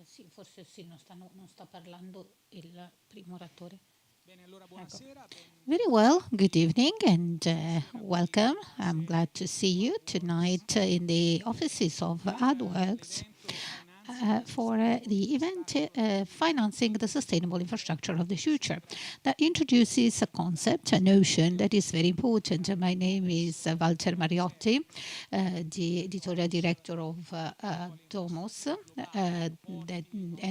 Sì, forse sì, non sta parlando il primo oratore. Ecco. Very well. Good evening and welcome. I'm glad to see you tonight in the offices of AdWorks for the event Financing the Sustainable Infrastructure of the Future that introduces a concept, a notion that is very important. My name is Walter Mariotti, the editorial director of Domus, and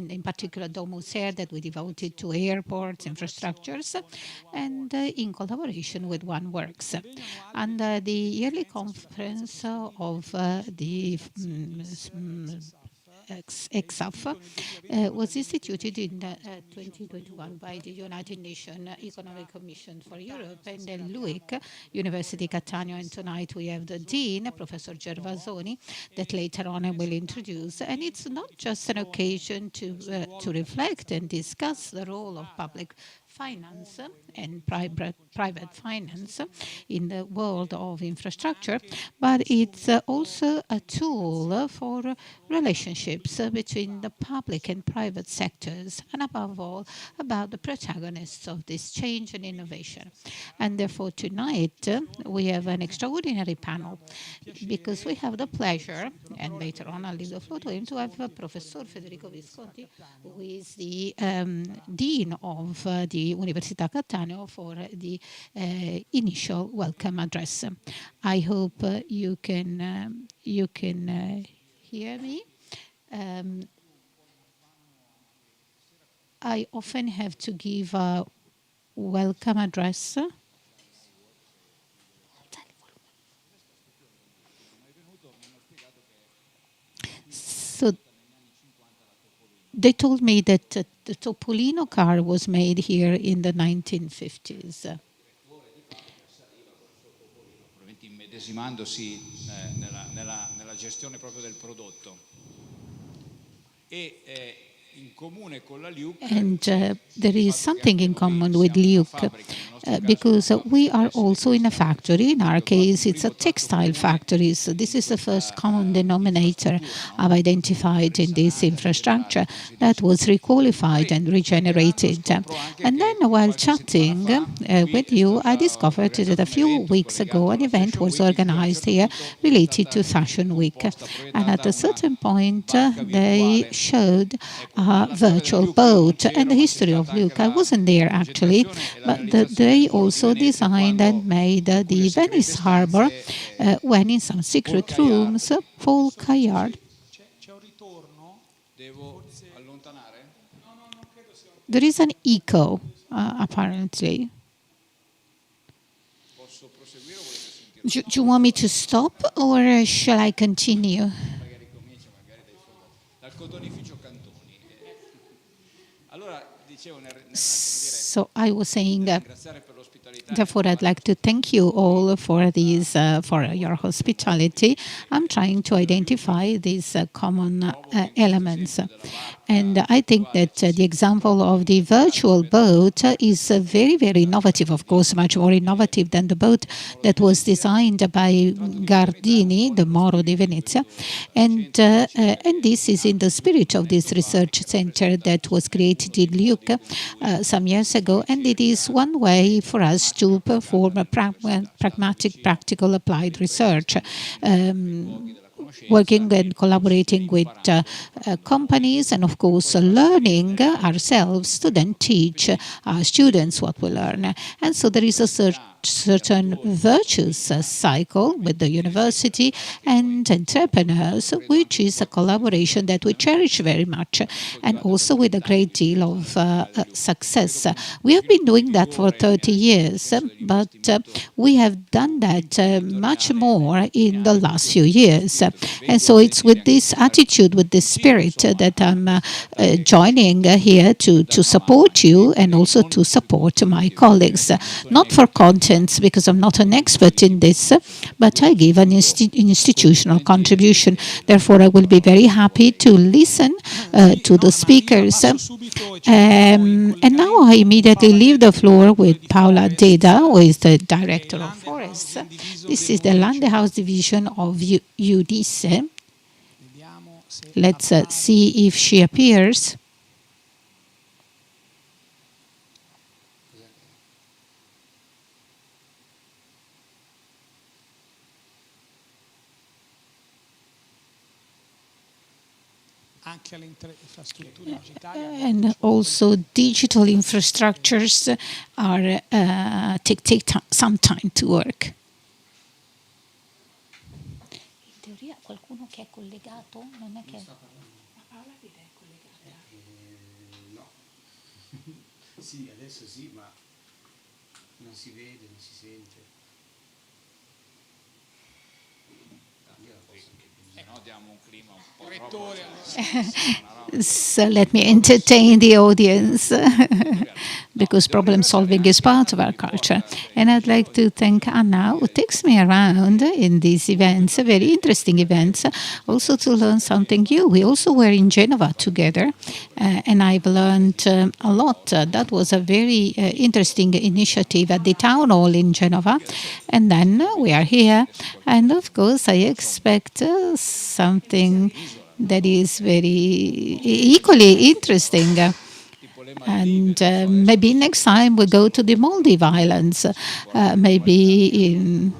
in particular Domus Air that we devoted to airports, infrastructures, and in collaboration with One Works. And the yearly conference of the EXAF was instituted in 2021 by the United Nations Economic Commission for Europe and the LUIC, University Catania. And tonight we have the Dean, Professor Gervasoni, that later on I will introduce. And it's not just an occasion to reflect and discuss the role of public finance and private finance in the world of infrastructure, but it's also a tool for relationships between the public and private sectors, and above all, about the protagonists of this change and innovation. And therefore, tonight we have an extraordinary panel because we have the pleasure, and later on I'll leave the floor to him, to have Professor Federico Visconti, who is the Dean of the Università Cattaneo, for the initial welcome address. I hope you can hear me. I often have to give a welcome address. So they told me that the Topolino car was made here in the 1950s. Immedesimandosi nella gestione proprio del prodotto. And there is something in common with Luke because we are also in a factory. In our case, it's a textile factory. So this is the first common denominator I've identified in this infrastructure that was requalified and regenerated. And then while chatting with you, I discovered that a few weeks ago an event was organized here related to Fashion Week. And at a certain point, they showed a virtual boat and the history of Luke. I wasn't there actually, but they also designed and made the Venice harbor when in some secret rooms, Paul Kayard. There is an echo, apparently. Do you want me to stop or shall I continue? So I was saying, therefore, I'd like to thank you all for these, for your hospitality. I'm trying to identify these common elements. And I think that the example of the virtual boat is very, very innovative, of course, much more innovative than the boat that was designed by Gardini, the Moro di Venezia. And this is in the spirit of this research center that was created in Luke some years ago. And it is one way for us to perform a pragmatic, practical, applied research. Working and collaborating with companies and, of course, learning ourselves to then teach our students what we learn. And so there is a certain virtuous cycle with the university and entrepreneurs, which is a collaboration that we cherish very much, and also with a great deal of success. We have been doing that for 30 years, but we have done that much more in the last few years. And so it's with this attitude, with this spirit that I'm joining here to support you and also to support my colleagues. Not for content, because I'm not an expert in this, but I give an institutional contribution. Therefore, I will be very happy to listen to the speakers. And now I immediately leave the floor with Paola Deda, who is the Director of Forests. This is the Landhouse Division of UDICE. Let's see if she appears. And also digital infrastructures take some time to work. In teoria qualcuno che è collegato non è che... Ma Paola Vida è collegata? No. Sì, adesso sì, ma non si vede, non si sente. No, diamo un clima un po' troppo... So let me entertain the audience because problem solving is part of our culture. And I'd like to thank Anna, who takes me around in these events, very interesting events, also to learn something new. We also were in Genova together, and I've learned a lot. That was a very interesting initiative at the town hall in Genova. And then we are here, and of course I expect something that is very equally interesting. And maybe next time we go to the Maldives Islands, maybe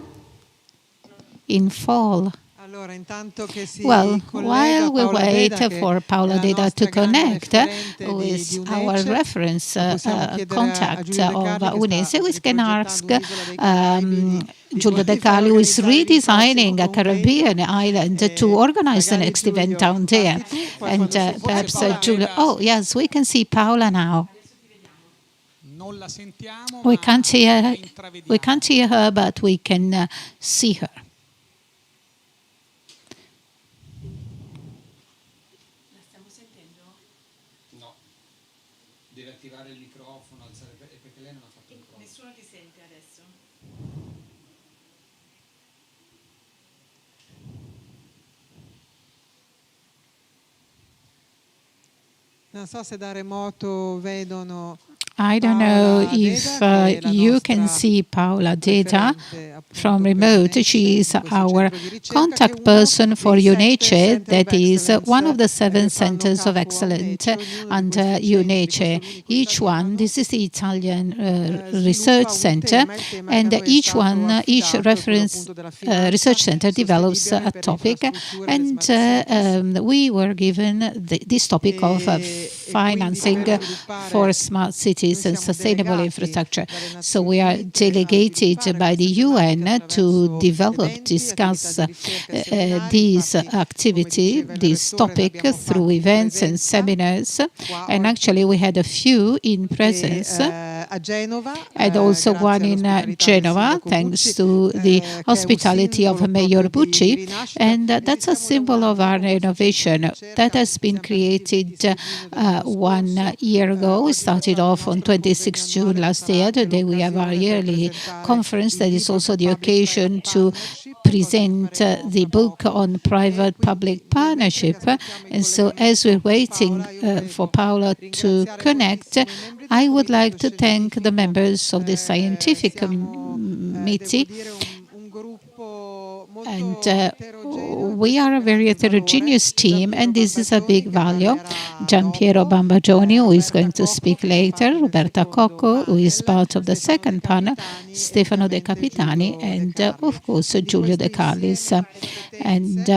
in fall. Well, while we wait for Paola Deda to connect with our reference contact of UNESE, we can ask Giulio De Carli, who is redesigning a Caribbean island, to organize the next event down there. And perhaps Giulio... Oh, yes, we can see Paola now. We can't hear her, but we can see her. Deve attivare il microfono, alzare, perché lei non ha fatto il microfono. Nessuno ti sente adesso? Non so se da remoto vedono. I don't know if you can see Paola Deda from remote. She is our contact person for UNECE, that is one of the 7 centers of excellence under UNECE. Each one, this is the Italian research center, and each reference research center develops a topic, and we were given this topic of financing for smart cities and sustainable infrastructure. So we are delegated by the UN to discuss this activity, this topic, through events and seminars. And actually we had a few in presence, and also one in Genova, thanks to the hospitality of Mayor Bucci. And that's a symbol of our innovation that has been created 1 year ago. We started off on 26 June last year. Today we have our yearly conference that is also the occasion to present the book on private-public partnership. And so as we're waiting for Paola to connect, I would like to thank the members of the scientific committee. And we are a very heterogeneous team, and this is a big value. Giampiero Bambagioni, who is going to speak later, Roberta Cocco, who is part of the second panel, Stefano De Capitani, and of course Giulio De Carlis. And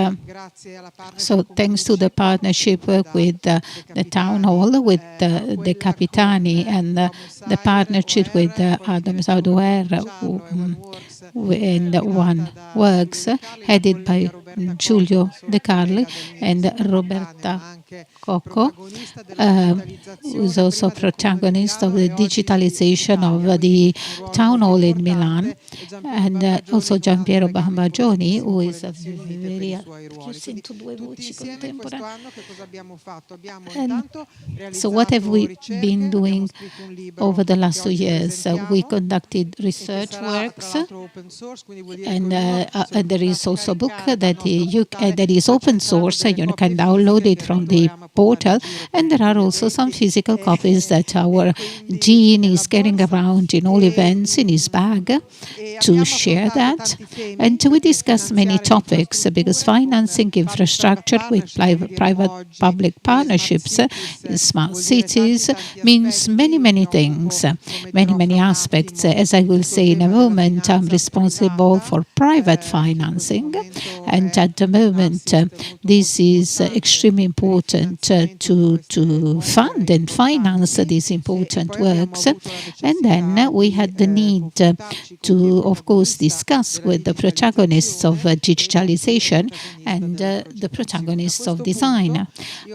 so thanks to the partnership with the town hall, with De Capitani, and the partnership with Adam Sauduer, and One Works, headed by Giulio De Carli and Roberta Cocco, who is also protagonist of the digitalization of the town hall in Milan, and also Giampiero Bambagioni, who is a very... So what have we been doing over the last 2 years? We conducted research works, and there is also a book that that is open source. You can download it from the portal, and there are also some physical copies that our Dean is carrying around in all events in his bag to share that. And we discuss many topics because financing infrastructure with private-public partnerships in smart cities means many things, many aspects. As I will say in a moment, I'm responsible for private financing, and at the moment this is extremely important to fund and finance these important works. And then we had the need to, of course, discuss with the protagonists of digitalization and the protagonists of design.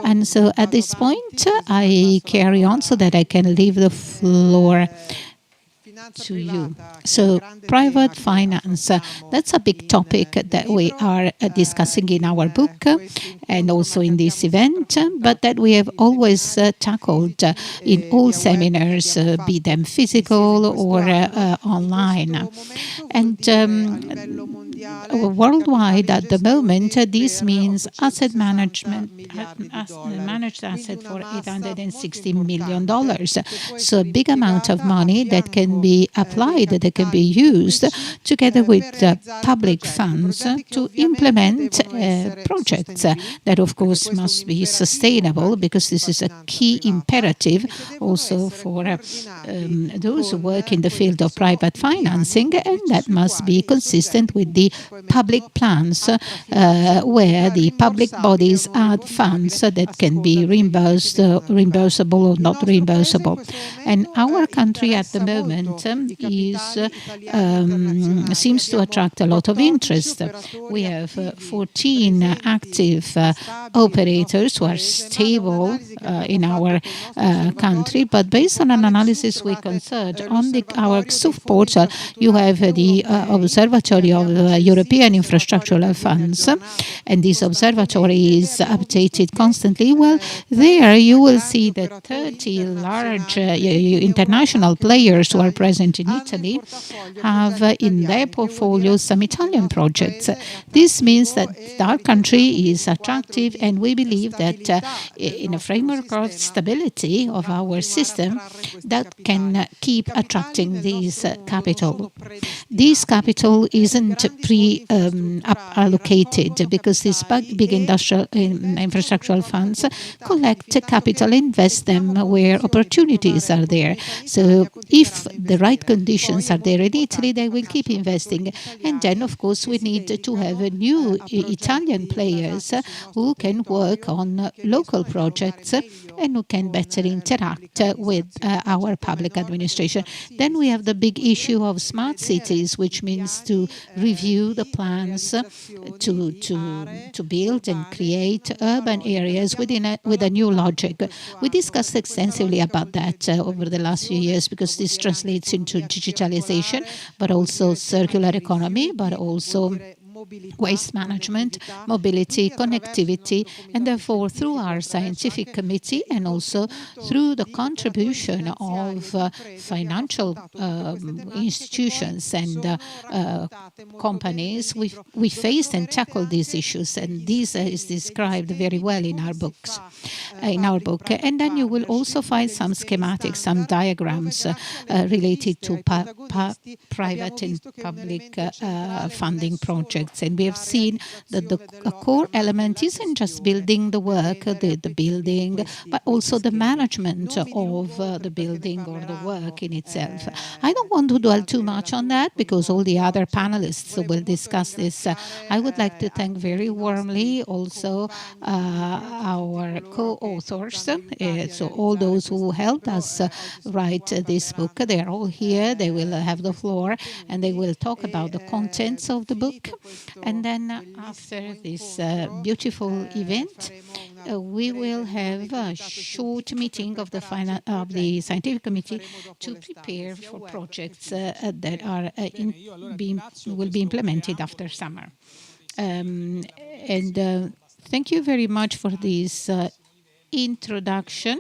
And so at this point, I carry on so that I can leave the floor to you. So private finance, that's a big topic that we are discussing in our book and also in this event, but that we have always tackled in all seminars, be them physical or online. And worldwide at the moment, this means asset management, managed asset for $860 million. So a big amount of money that can be applied, that can be used together with public funds to implement projects that, of course, must be sustainable, because this is a key imperative also for those who work in the field of private financing, and that must be consistent with the public plans where the public bodies add funds that can be reimbursable or not reimbursable. And our country at the moment seems to attract a lot of interest. We have 14 active operators who are stable in our country, but based on an analysis we conducted on our XUF portal, you have the Observatory of European Infrastructural Funds, and this observatory is updated constantly. Well, there you will see that 30 large international players who are present in Italy have in their portfolio some Italian projects. This means that our country is attractive, and we believe that in a framework of stability of our system, that can keep attracting this capital. This capital isn't allocated because these big industrial infrastructural funds collect capital, invest them where opportunities are there. So if the right conditions are there in Italy, they will keep investing. And then, of course, we need to have new Italian players who can work on local projects and who can better interact with our public administration. Then we have the big issue of smart cities, which means to review the plans to build and create urban areas with a new logic. We discussed extensively about that over the last few years, because this translates into digitalization, but also circular economy, but also waste management, mobility, connectivity, and therefore through our scientific committee and also through the contribution of financial institutions and companies, we faced and tackled these issues, and this is described very well in our books, in our book. And then you will also find some schematics, some diagrams related to private and public funding projects. And we have seen that the core element isn't just building the work, the building, but also the management of the building or the work in itself. I don't want to dwell too much on that because all the other panelists will discuss this. I would like to thank very warmly also our co-authors, so all those who helped us write this book. They are all here. They will have the floor and they will talk about the contents of the book. And then after this beautiful event, we will have a short meeting of the scientific committee to prepare for projects that are will be implemented after summer. And thank you very much for this introduction.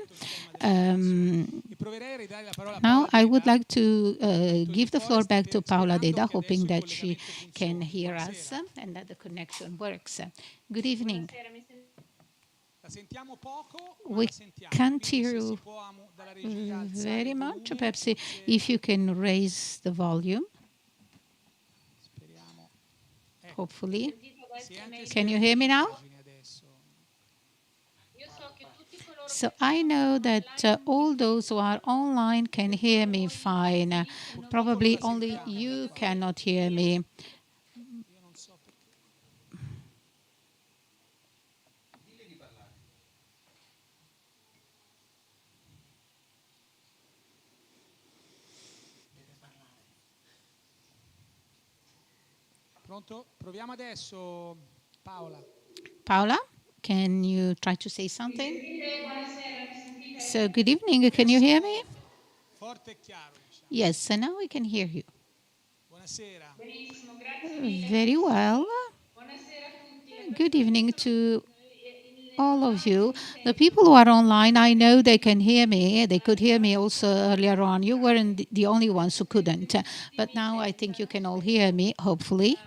Now I would like to give the floor back to Paola Deda, hoping that she can hear us and that the connection works. Good evening. We can't hear you very much. Perhaps if you can raise the volume, hopefully. Can you hear me now? So I know that all those who are online can hear me fine. Probably only you cannot hear me. Pronto? Proviamo adesso, Paola. Paola, can you try to say something? So good evening, can you hear me? Forte e chiaro, diciamo. Yes, and now we can hear you. Buonasera. Very well. Good evening to all of you. The people who are online, I know they can hear me. They could hear me also earlier on. You weren't the only ones who couldn't. But now I think you can all hear me, hopefully.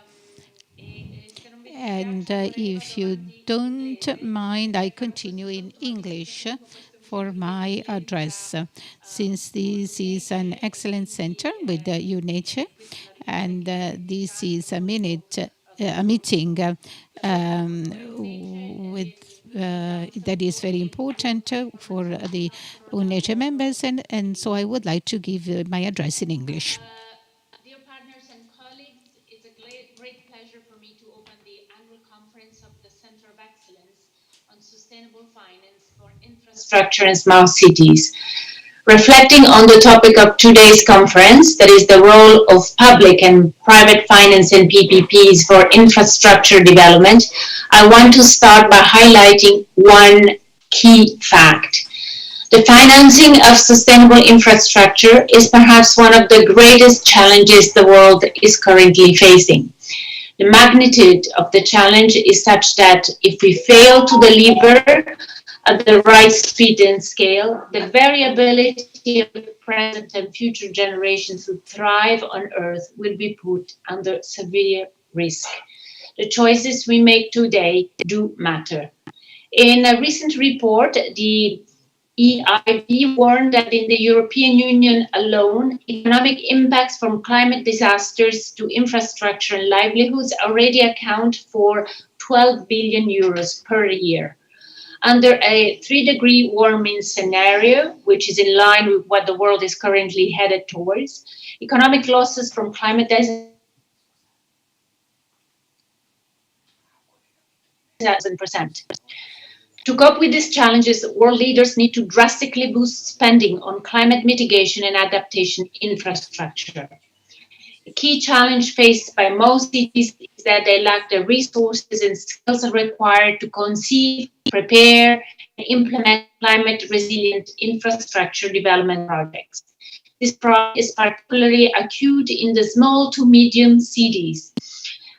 And if you don't mind, I continue in English for my address, since this is an excellent center with UNECE, and this is a meeting that is very important for the UNECE members, and so I would like to give my address in English. Dear partners and colleagues, it's a great pleasure for me to open the annual conference of the Center of Excellence on Sustainable Finance for Infrastructure and Smart Cities. Reflecting on the topic of today's conference, that is the role of public and private finance and PPPs for infrastructure development, I want to start by highlighting one key fact. The financing of sustainable infrastructure is perhaps one of the greatest challenges the world is currently facing. The magnitude of the challenge is such that if we fail to deliver at the right speed and scale, the variability of present and future generations who thrive on Earth will be put under severe risk. The choices we make today do matter. In a recent report, the EIB warned that in the European Union alone, economic impacts from climate disasters to infrastructure and livelihoods already account for 12 billion euros per year. Under a 3-degree warming scenario, which is in line with what the world is currently headed towards, economic losses from climate disasters 1,000%. To cope with these challenges, world leaders need to drastically boost spending on climate mitigation and adaptation infrastructure. A key challenge faced by most cities is that they lack the resources and skills required to conceive, prepare, and implement climate resilient infrastructure development projects. This problem is particularly acute in the small to medium cities,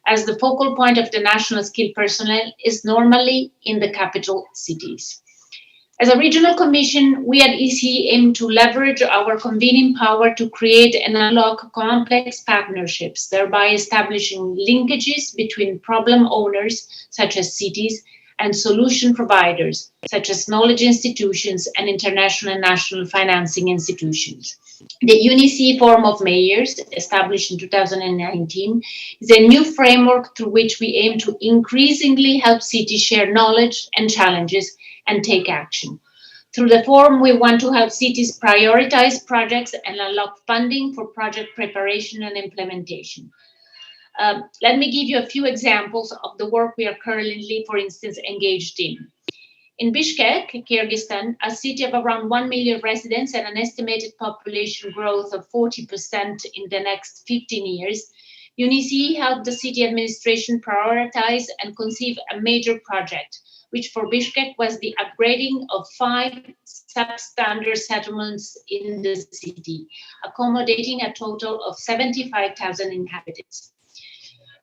as the focal point of the national skilled personnel is normally in the capital cities. As a regional commission, we at EC aim to leverage our convening power to create and unlock complex partnerships, thereby establishing linkages between problem owners, such as cities, and solution providers, such as knowledge institutions and international and national financing institutions. The UNEC Forum of Mayors, established in 2019, is a new framework through which we aim to increasingly help cities share knowledge and challenges and take action. Through the forum, we want to help cities prioritize projects and unlock funding for project preparation and implementation. Let me give you a few examples of the work we are currently, for instance, engaged in. In Bishkek, Kyrgyzstan, a city of around 1 million residents and an estimated population growth of 40% in the next 15 years, UNEC helped the city administration prioritize and conceive a major project, which for Bishkek was the upgrading of 5 substandard settlements in the city, accommodating a total of 75,000 inhabitants.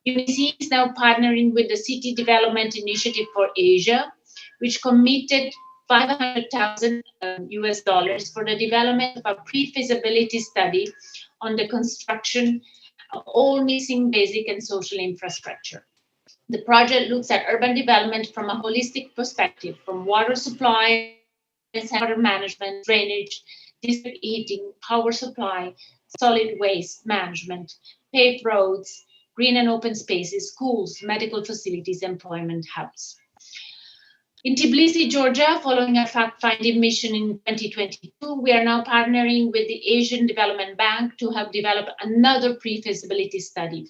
UNEC is now partnering with the City Development Initiative for Asia, which committed $500,000 US dollars for the development of a pre-feasibility study on the construction of all missing basic and social infrastructure. The project looks at urban development from a holistic perspective, from water supply, water management, drainage, district heating, power supply, solid waste management, paved roads, green and open spaces, schools, medical facilities, employment hubs. In Tbilisi, Georgia, following a fact-finding mission in 2022, we are now partnering with the Asian Development Bank to help develop another pre-feasibility study.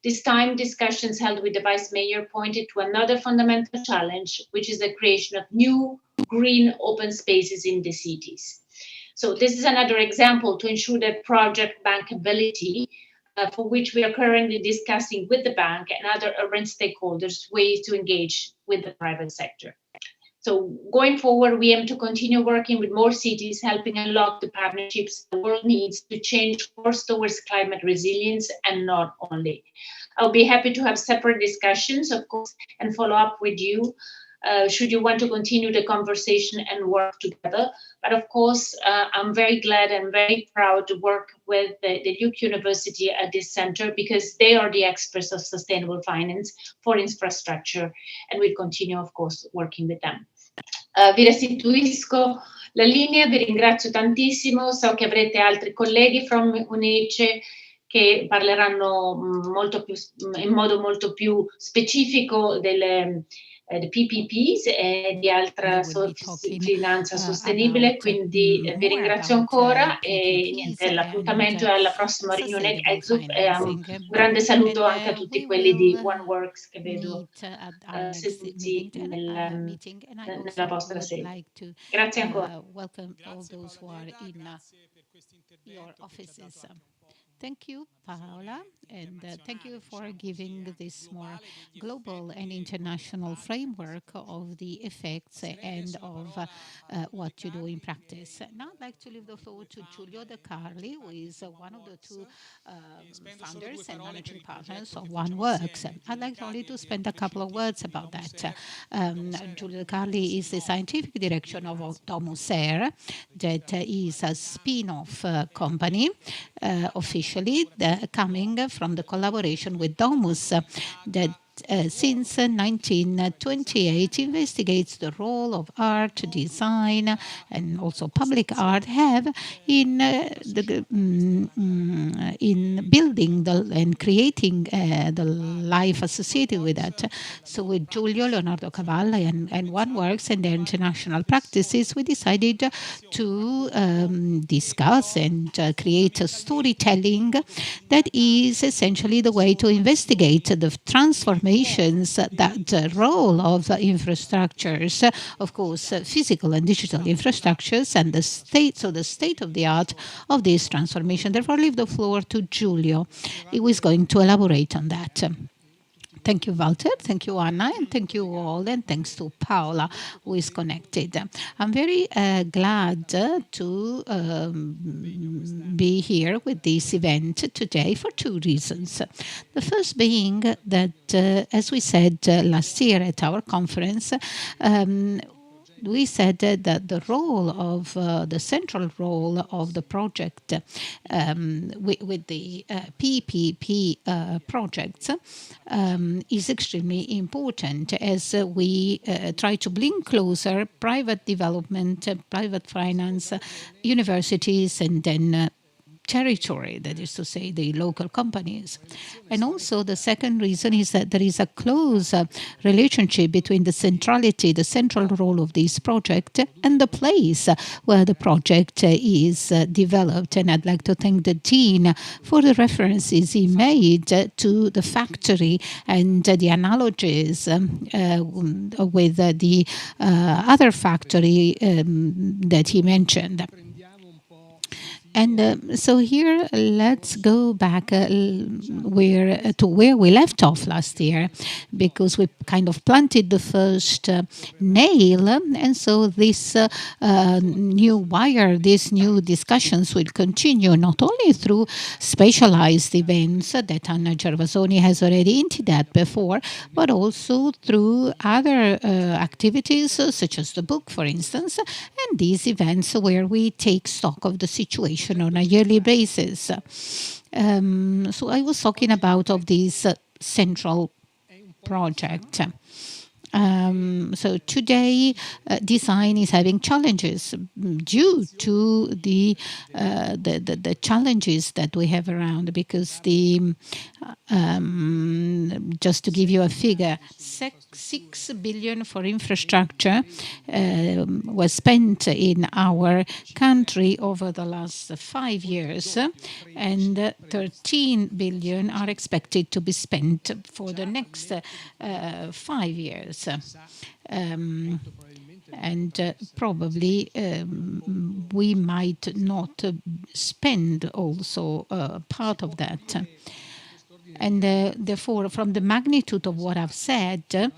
This time, discussions held with the Vice Mayor pointed to another fundamental challenge, which is the creation of new green open spaces in the cities. So this is another example to ensure that project bankability, for which we are currently discussing with the bank and other urban stakeholders ways to engage with the private sector. So going forward, we aim to continue working with more cities, helping unlock the partnerships the world needs to change course towards climate resilience, and not only. I'll be happy to have separate discussions, of course, and follow up with you should you want to continue the conversation and work together. But of course, I'm very glad and very proud to work with the Duke University at this center, because they are the experts of sustainable finance for infrastructure, and we'll continue, of course, working with them. Vi restituisco la linea, vi ringrazio tantissimo, so che avrete altri colleghi from UNECE che parleranno in modo molto più specifico delle PPPs e di altra finanza sostenibile, quindi vi ringrazio ancora e niente, l'appuntamento è alla prossima riunione EXUP e un grande saluto anche a tutti quelli di OneWorks che vedo seduti nella vostra sede. Grazie ancora. Your offices. Thank you, Paola, and thank you for giving this more global and international framework of the effects and of what you do in practice. Now I'd like to leave the floor to Giulio De Carli, who is one of the two founders and managing partners of OneWorks. I'd like only to spend a couple of words about that. Giulio De Carli is the scientific director of Domus Air, that is a spin-off company, officially coming from the collaboration with Domus that since 1928 investigates the role of art, design, and also public art have in building and creating the life associated with that. So with Giulio, Leonardo Cavalli, and OneWorks and their international practices, we decided to discuss and create a storytelling that is essentially the way to investigate the transformation that role of infrastructures, of course, physical and digital infrastructures, and the state of the art of this transformation. Therefore, I leave the floor to Giulio. He was going to elaborate on that. Thank you, Walter. Thank you, Anna. And thank you all. And thanks to Paola, who is connected. I'm very glad to be here with this event today for two reasons. The first being that, as we said last year at our conference, we said that the role of the central role of the project with the PPP projects is extremely important as we try to bring closer private development, private finance, universities, and then territory, that is to say, the local companies. And also the second reason is that there is a close relationship between the centrality, the central role of this project, and the place where the project is developed. And I'd like to thank the Dean for the references he made to the factory and the analogies with the other factory that he mentioned. And so here, let's go back to where we left off last year, because we kind of planted the first nail, and so this new wire, these new discussions will continue not only through specialized events that Anna Gervasoni has already hinted at before, but also through other activities, such as the book, for instance, and these events where we take stock of the situation on a yearly basis. So I was talking about of this central project. So today, design is having challenges due to the challenges that we have around, because just to give you a figure, 6 billion for infrastructure was spent in our country over the last 5 years, and 13 billion are expected to be spent for the next 5 years. And probably we might not spend also part of that. And therefore, from the magnitude of what I've said,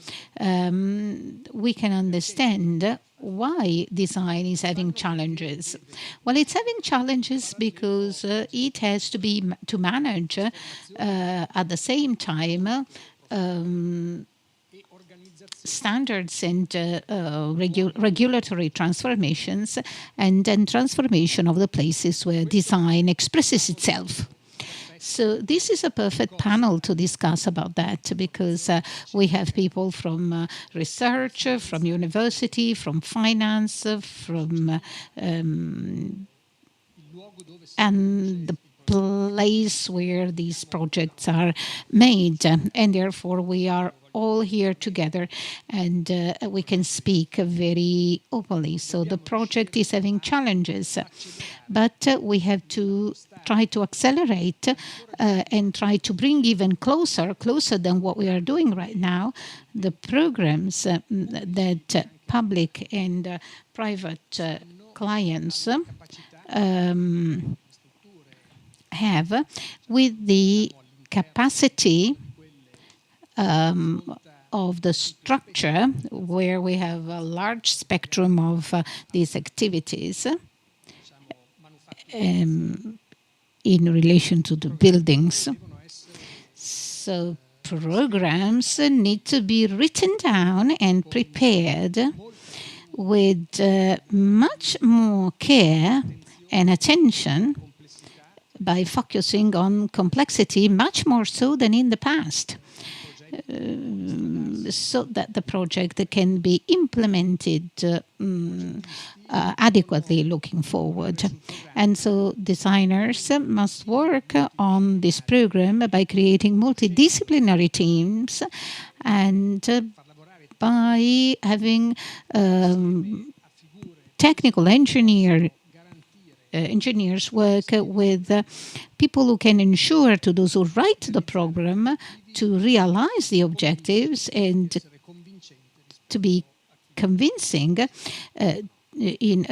we can understand why design is having challenges. Well, it's having challenges because it has to manage at the same time standards and regulatory transformations, and then transformation of the places where design expresses itself. So this is a perfect panel to discuss about that, because we have people from research, from university, from finance, from and the place where these projects are made, and therefore we are all here together, and we can speak very openly. So the project is having challenges, but we have to try to accelerate and try to bring even closer than what we are doing right now, the programs that public and private clients have, with the capacity of the structure, where we have a large spectrum of these activities in relation to the buildings. So programs need to be written down and prepared with much more care and attention, by focusing on complexity much more so than in the past, so that the project can be implemented adequately looking forward. And so designers must work on this program by creating multidisciplinary teams, and by having technical engineers work with people who can ensure to those who write the program to realize the objectives and to be convincing in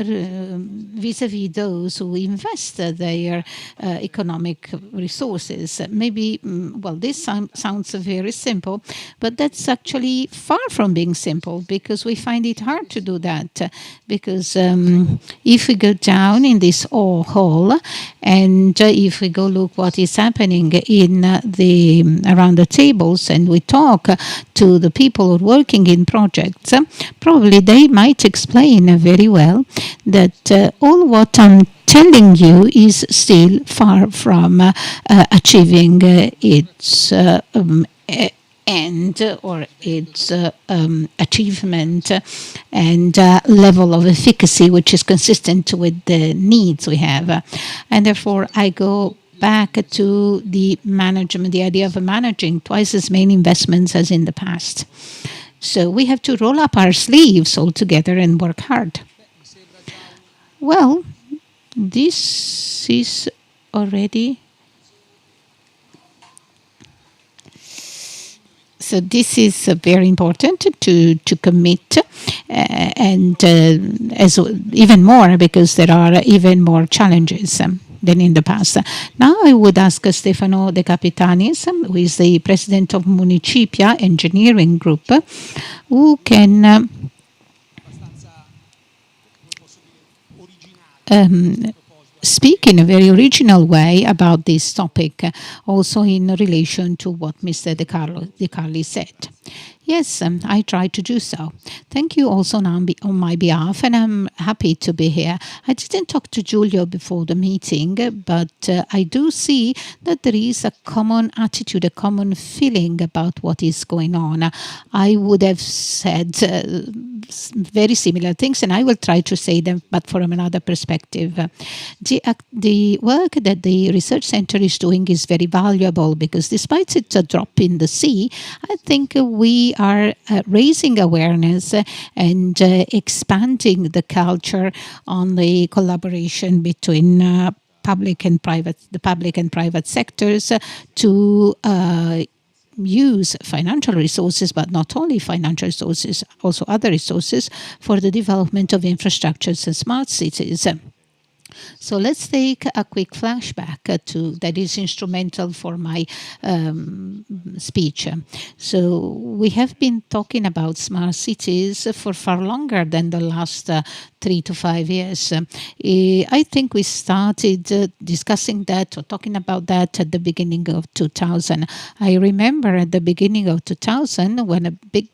vis-a-vis those who invest their economic resources. Maybe, well, this sounds very simple, but that's actually far from being simple, because we find it hard to do that. Because if we go down in this hall, and if we go look what is happening in around the tables, and we talk to the people who are working in projects, probably they might explain very well that all what I'm telling you is still far from achieving its end, or its achievement and level of efficacy, which is consistent with the needs we have. And therefore, I go back to the management, the idea of managing twice as many investments as in the past. So we have to roll up our sleeves all together and work hard. Well, this is already... So this is very important to commit, and as even more, because there are even more challenges. than in the past. Now I would ask Stefano De Capitanis, who is the president of Municipia Engineering Group, who can speak in a very original way about this topic, also in relation to what Mr. De Carli said. Yes, I try to do so. Thank you also on my behalf, and I'm happy to be here. I didn't talk to Giulio before the meeting, but I do see that there is a common attitude, a common feeling about what is going on. I would have said very similar things, and I will try to say them, but from another perspective. The work that the research center is doing is very valuable because despite it's a drop in the sea, I think we are raising awareness and expanding the culture on the collaboration between the public and private sectors to use financial resources, but not only financial resources, also other resources for the development of infrastructures and smart cities. So let's take a quick flashback that is instrumental for my speech. So we have been talking about smart cities for far longer than the last 3 to 5 years. I think we started discussing that or talking about that at the beginning of 2000. I remember at the beginning of 2000 when a big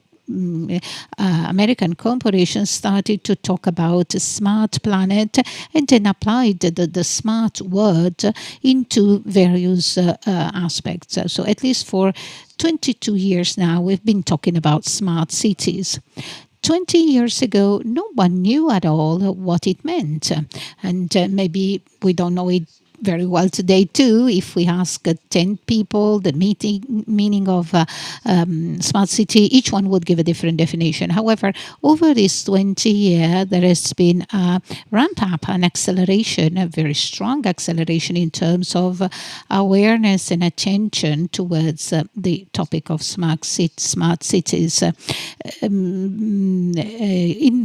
American corporations started to talk about a smart planet and then applied the smart word into various aspects. So at least for 22 years now, we've been talking about smart cities. 20 years ago, no one knew at all what it meant. And maybe we don't know it very well today too. If we ask 10 people the meaning of smart city, each one would give a different definition. However, over this 20 years, there has been a ramp up, an acceleration, a very strong acceleration in terms of awareness and attention towards the topic of smart cities in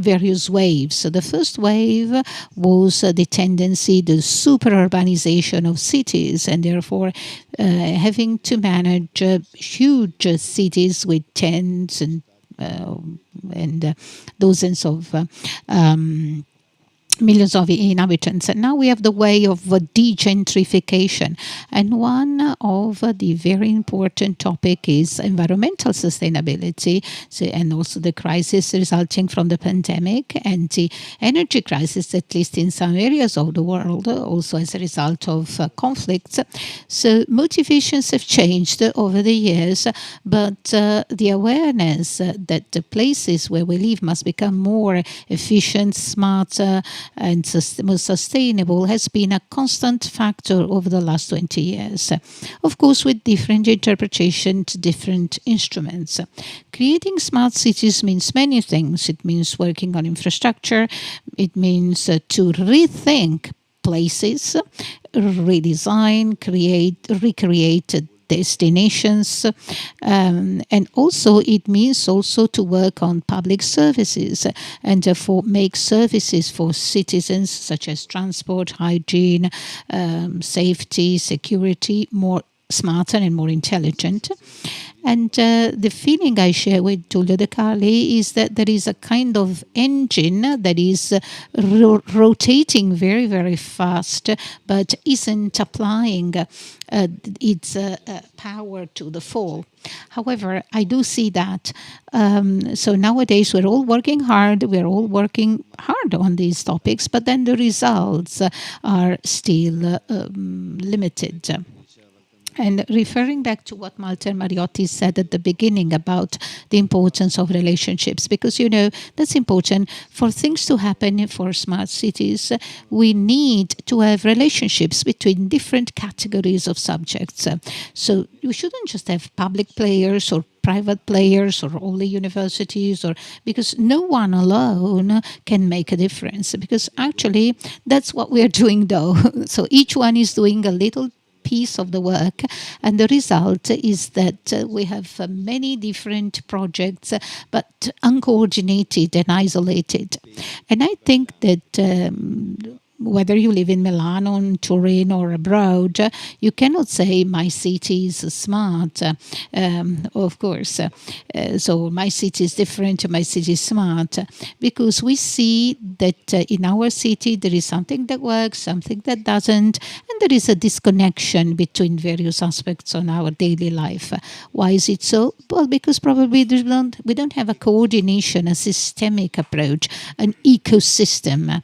various waves. So the first wave was the tendency, the super urbanization of cities, and therefore having to manage huge cities with tens and dozens of millions of inhabitants. And now we have the way of degentrification. And one of the very important topic is environmental sustainability, and also the crisis resulting from the pandemic and the energy crisis, at least in some areas of the world, also as a result of conflicts. So motivations have changed over the years, but the awareness that the places where we live must become more efficient, smarter, and more sustainable has been a constant factor over the last 20 years. Of course, with different interpretations, different instruments. Creating smart cities means many things. It means working on infrastructure. It means to rethink places, redesign, recreate destinations, and also it means also to work on public services and therefore make services for citizens such as transport, hygiene, safety, security more smarter and more intelligent. And the feeling I share with Giulio De Carli is that there is a kind of engine that is rotating very, very fast, but isn't applying its power to the full. However, I do see that. So nowadays we're all working hard. We're all working hard on these topics, but then the results are still limited. And referring back to what Walter Mariotti said at the beginning about the importance of relationships, because, you know, that's important. For things to happen for smart cities, we need to have relationships between different categories of subjects. So you shouldn't just have public players or private players or only universities, or because no one alone can make a difference, because actually that's what we're doing though. So each one is doing a little piece of the work, and the result is that we have many different projects, but uncoordinated and isolated. And I think that whether you live in Milan or in Turin or abroad, you cannot say my city is smart, of course. So my city is different, my city is smart, because we see that in our city there is something that works, something that doesn't, and there is a disconnection between various aspects on our daily life. Why is it so? Well, because probably we don't have a coordination, a systemic approach, an ecosystem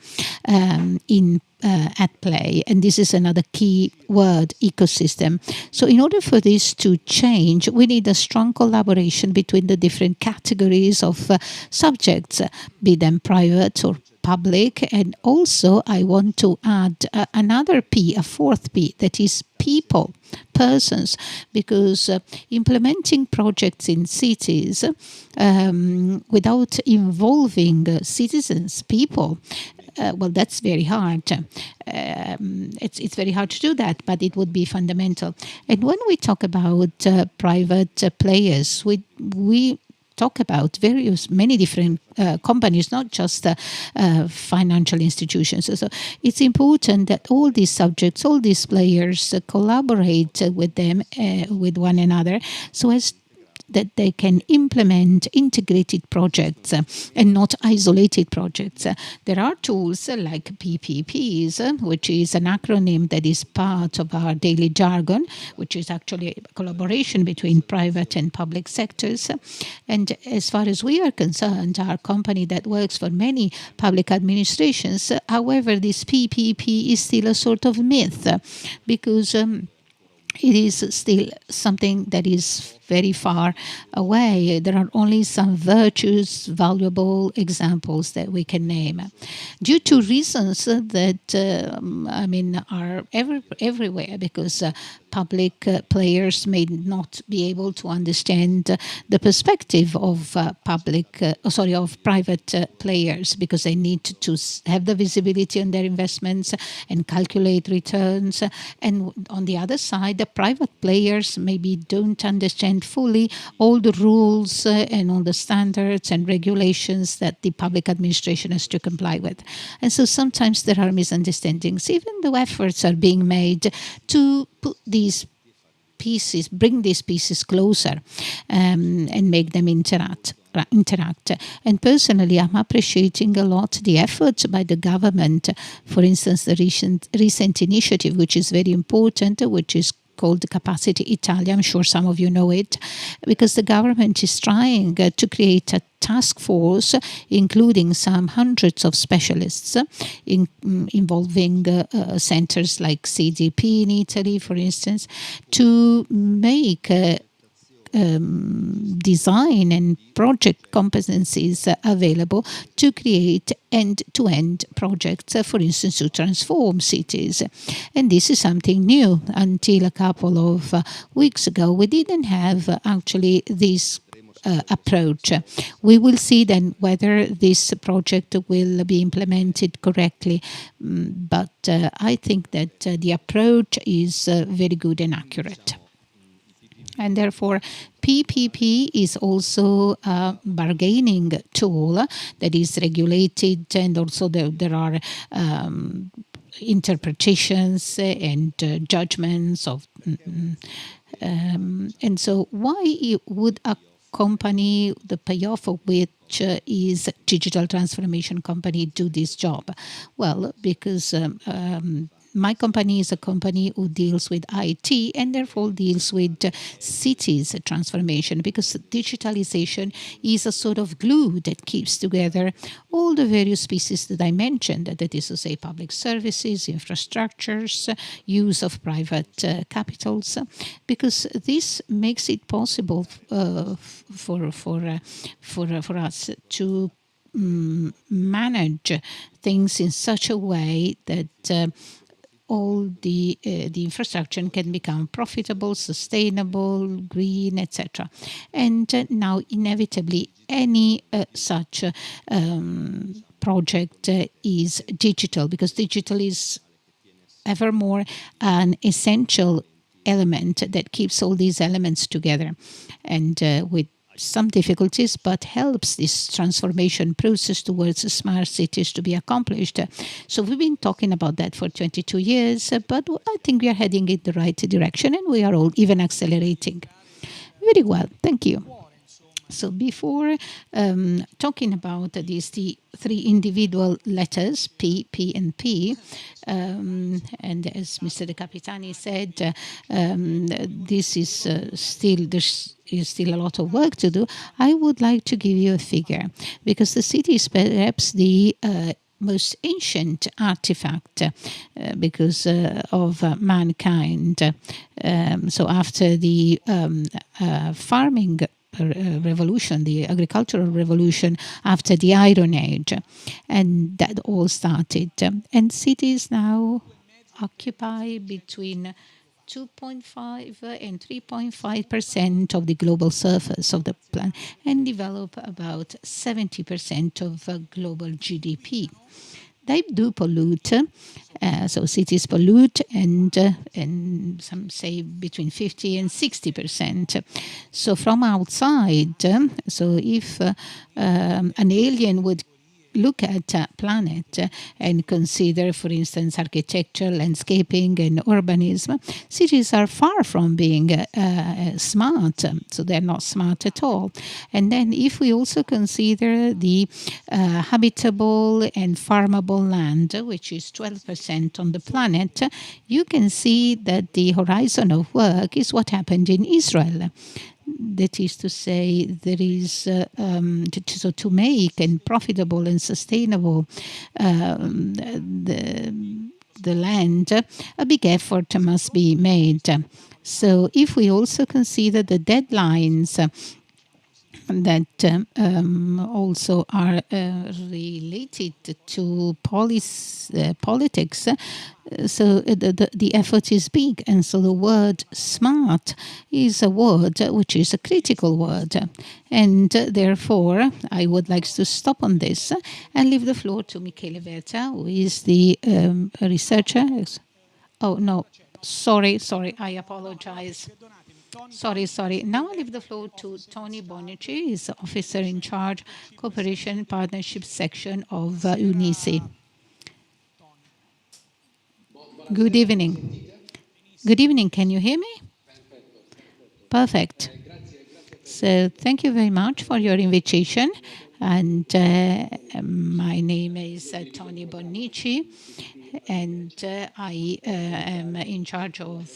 in at play. And this is another key word, ecosystem. So in order for this to change, we need a strong collaboration between the different categories of subjects, be them private or public. And also I want to add another P, a fourth P, that is people, persons, because implementing projects in cities without involving citizens, people, well, that's very hard. It's very hard to do that, but it would be fundamental. And when we talk about private players, we talk about many different companies, not just financial institutions. So it's important that all these subjects, all these players collaborate with them, with one another, so as that they can implement integrated projects and not isolated projects. There are tools like PPPs, which is an acronym that is part of our daily jargon, which is actually a collaboration between private and public sectors. And as far as we are concerned, our company that works for many public administrations, however, this PPP is still a sort of myth, because it is still something that is very far away. There are only some virtuous, valuable examples that we can name, due to reasons that are everywhere, because public players may not be able to understand the perspective of private players, because they need to have the visibility on their investments and calculate returns. And on the other side, the private players maybe don't understand fully all the rules and all the standards and regulations that the public administration has to comply with. And so sometimes there are misunderstandings, even though efforts are being made to put these pieces, bring these pieces closer and make them interact. And personally, I'm appreciating a lot the efforts by the government. For instance, the recent initiative, which is very important, which is called Capacity Italia. I'm sure some of you know it, because the government is trying to create a task force, including some hundreds of specialists, involving centers like CDP in Italy, for instance, to make design and project competencies available to create end-to-end projects, for instance, to transform cities. And this is something new. Until a couple of weeks ago, we didn't have actually this approach. We will see then whether this project will be implemented correctly. But I think that the approach is very good and accurate. And therefore, PPP is also a bargaining tool that is regulated, and also there are interpretations and judgments of. And so why would a company, the payoff of which is digital transformation company, do this job? Well, because my company is a company who deals with IT and therefore deals with cities transformation, because digitalization is a sort of glue that keeps together all the various pieces that I mentioned, that is to say public services, infrastructures, use of private capitals, because this makes it possible for us to manage things in such a way that all the infrastructure can become profitable, sustainable, green, etc. And now, inevitably, any such project is digital, because digital is evermore an essential element that keeps all these elements together. And with some difficulties, but helps this transformation process towards smart cities to be accomplished. So we've been talking about that for 22 years, but I think we are heading in the right direction, and we are all even accelerating. Very well, thank you. So before talking about these three individual letters, P, P, and P, and as Mr. De Capitani said, this is there's still a lot of work to do. I would like to give you a figure, because the city is perhaps the most ancient artifact because of mankind. So after the farming revolution, the agricultural revolution, after the Iron Age, and that all started. And cities now occupy between 2.5 and 3.5% of the global surface of the planet and develop about 70% of global GDP. They do pollute, so cities pollute, and some say between 50 and 60%. So from outside, so if an alien would look at a planet and consider, for instance, architecture, landscaping, and urbanism, cities are far from being smart, so they're not smart at all. And then if we also consider the habitable and farmable land, which is 12% on the planet, you can see that the horizon of work is what happened in Israel. That is to say, there is so to make and profitable and sustainable the land, a big effort must be made. So if we also consider the deadlines that also are related to politics, so the effort is big, and so the word smart is a word which is a critical word, and therefore I would like to stop on this and leave the floor to Michele Verta, who is the researcher. Oh no, sorry, I apologize. Sorry. Now I leave the floor to Tony Bonici, he's the officer in charge, Cooperation and Partnership section of UNICE. Good evening. Good evening, can you hear me? Perfect. So thank you very much for your invitation. And my name is Tony Bonici, and I am in charge of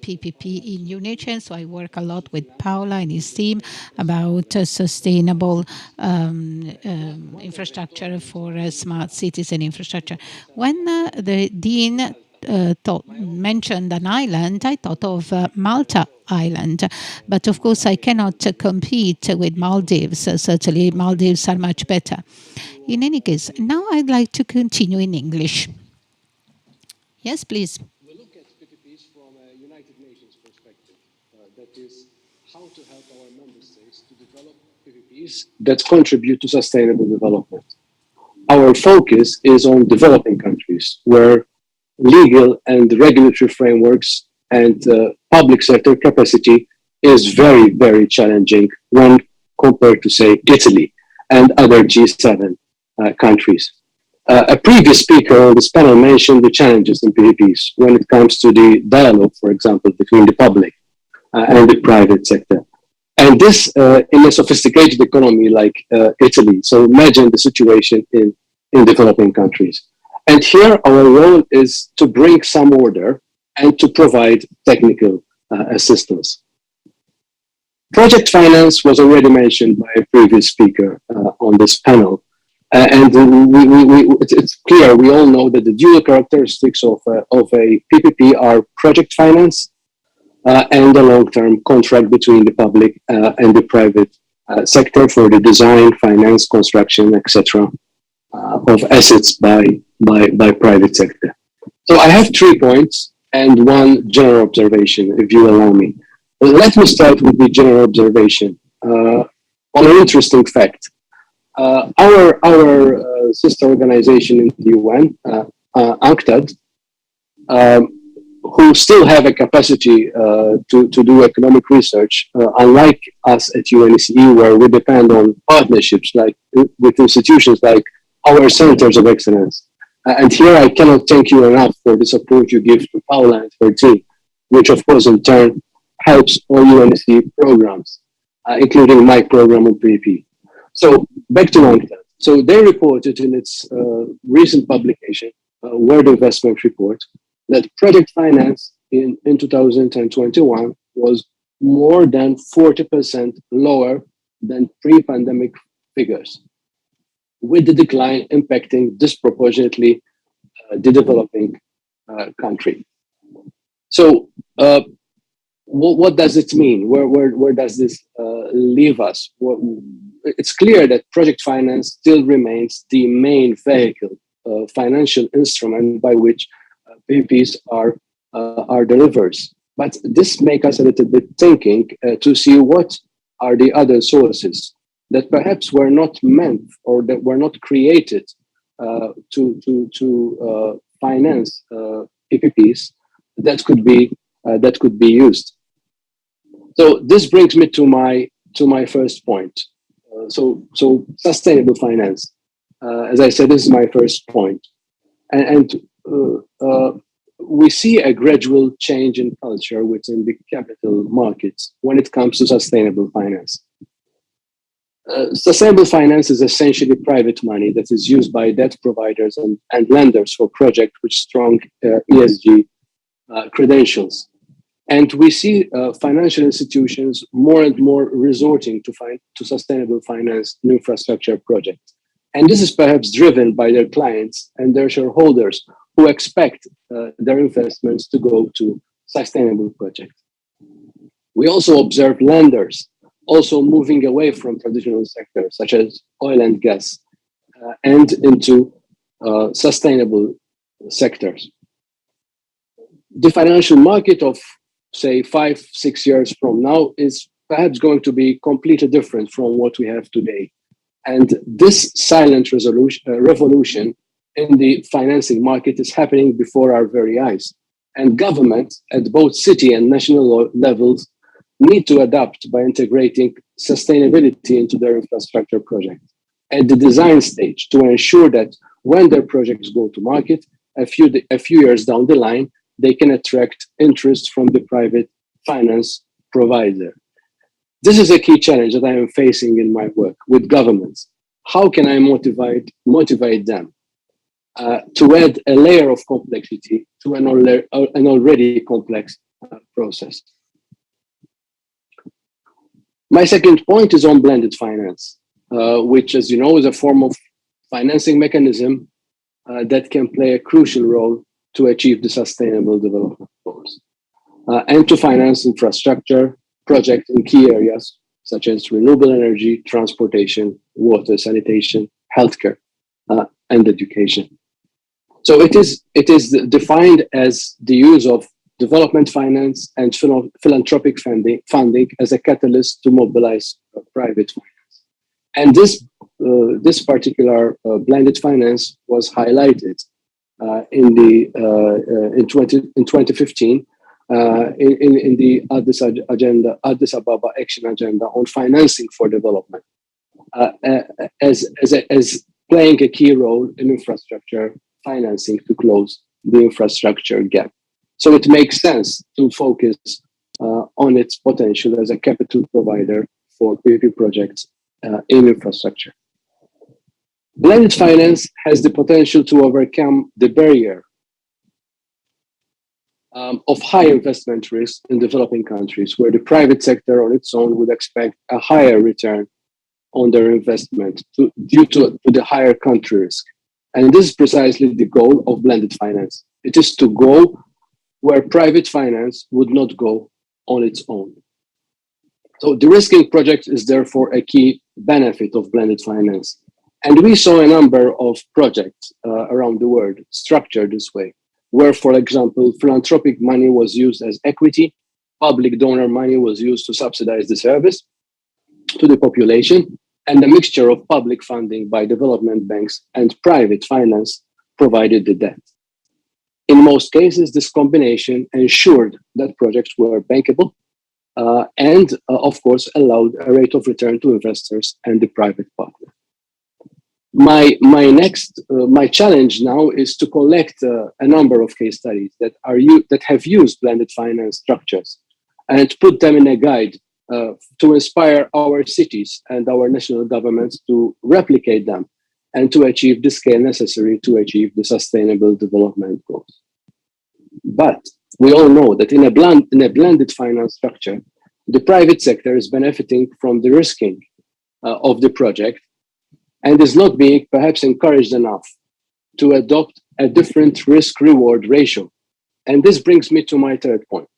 PPP in UNICE. So I work a lot with Paola and his team about sustainable infrastructure for smart cities and infrastructure. When the Dean mentioned an island, I thought of Malta Island. But of course, I cannot compete with Maldives. Certainly, Maldives are much better. In any case, now I'd like to continue in English. Yes, please. We look at PPPs from a United Nations perspective. That is, how to help our member states to develop PPPs that contribute to sustainable development. Our focus is on developing countries where legal and regulatory frameworks and public sector capacity is very, very challenging when compared to, say, Italy and other G7 countries. A previous speaker on this panel mentioned the challenges in PPPs when it comes to the dialogue, for example, between the public and the private sector. And this in a sophisticated economy like Italy. So imagine the situation in developing countries. And here our role is to bring some order and to provide technical assistance. Project finance was already mentioned by a previous speaker on this panel. It's clear, we all know that the dual characteristics of a PPP are project finance and a long-term contract between the public and the private sector for the design, finance, construction, etc. Of assets by private sector. So I have 3 points and one general observation, if you allow me. Let me start with the general observation on an interesting fact. Our sister organization in the UN, UNCTAD, who still have a capacity to do economic research, unlike us at UNECE, where we depend on partnerships like with institutions like our centers of excellence. And here I cannot thank you enough for the support you give to Paula and her team, which of course in turn helps all UNECE programs, including my program on PvP. So back to LANCTAD. So they reported in its recent publication, World Investment Report, that project finance in 2021 was more than 40% lower than pre-pandemic figures, with the decline impacting disproportionately the developing country. So what does it mean? Where does this leave us? It's clear that project finance still remains the main vehicle, financial instrument by which PPPs are delivered. But this makes us a little bit thinking to see what are the other sources that perhaps were not meant or that were not created to finance PPPs that could be used. So this brings me to my first point. So sustainable finance. As I said, this is my first point, and we see a gradual change in culture within the capital markets when it comes to sustainable finance. Sustainable finance is essentially private money that is used by debt providers and lenders for projects with strong ESG credentials. And we see financial institutions more and more resorting to sustainable finance in infrastructure projects. And this is perhaps driven by their clients and their shareholders who expect their investments to go to sustainable projects. We also observe lenders also moving away from traditional sectors such as oil and gas and into sustainable sectors. The financial market of, say, 5-6 years from now is perhaps going to be completely different from what we have today. And this silent revolution in the financing market is happening before our very eyes. And governments at both city and national levels need to adapt by integrating sustainability into their infrastructure projects at the design stage to ensure that when their projects go to market, a few years down the line, they can attract interest from the private finance provider. This is a key challenge that I am facing in my work with governments. How can I motivate them to add a layer of complexity to an already complex process? My second point is on blended finance, which, as you know, is a form of financing mechanism that can play a crucial role to achieve the sustainable development goals and to finance infrastructure projects in key areas such as renewable energy, transportation, water, sanitation, healthcare, and education. So it is defined as the use of development finance and philanthropic funding as a catalyst to mobilize private finance. And this particular blended finance was highlighted in 2015 in the Addis Ababa Action Agenda on financing for development, as playing a key role in infrastructure financing to close the infrastructure gap. So it makes sense to focus on its potential as a capital provider for PPP projects in infrastructure. Blended finance has the potential to overcome the barrier of high investment risk in developing countries, where the private sector on its own would expect a higher return on their investment due to the higher country risk. And this is precisely the goal of blended finance. It is to go where private finance would not go on its own. So de-risking projects is therefore a key benefit of blended finance. And we saw a number of projects around the world structured this way, where, for example, philanthropic money was used as equity, public donor money was used to subsidize the service to the population, and a mixture of public funding by development banks and private finance provided the debt. In most cases, this combination ensured that projects were bankable and, of course, allowed a rate of return to investors and the private partner. My challenge now is to collect a number of case studies that have used blended finance structures and put them in a guide to inspire our cities and our national governments to replicate them and to achieve the scale necessary to achieve the sustainable development goals. But we all know that in a blended finance structure, the private sector is benefiting from the risking of the project and is not being perhaps encouraged enough to adopt a different risk reward ratio. And this brings me to my third point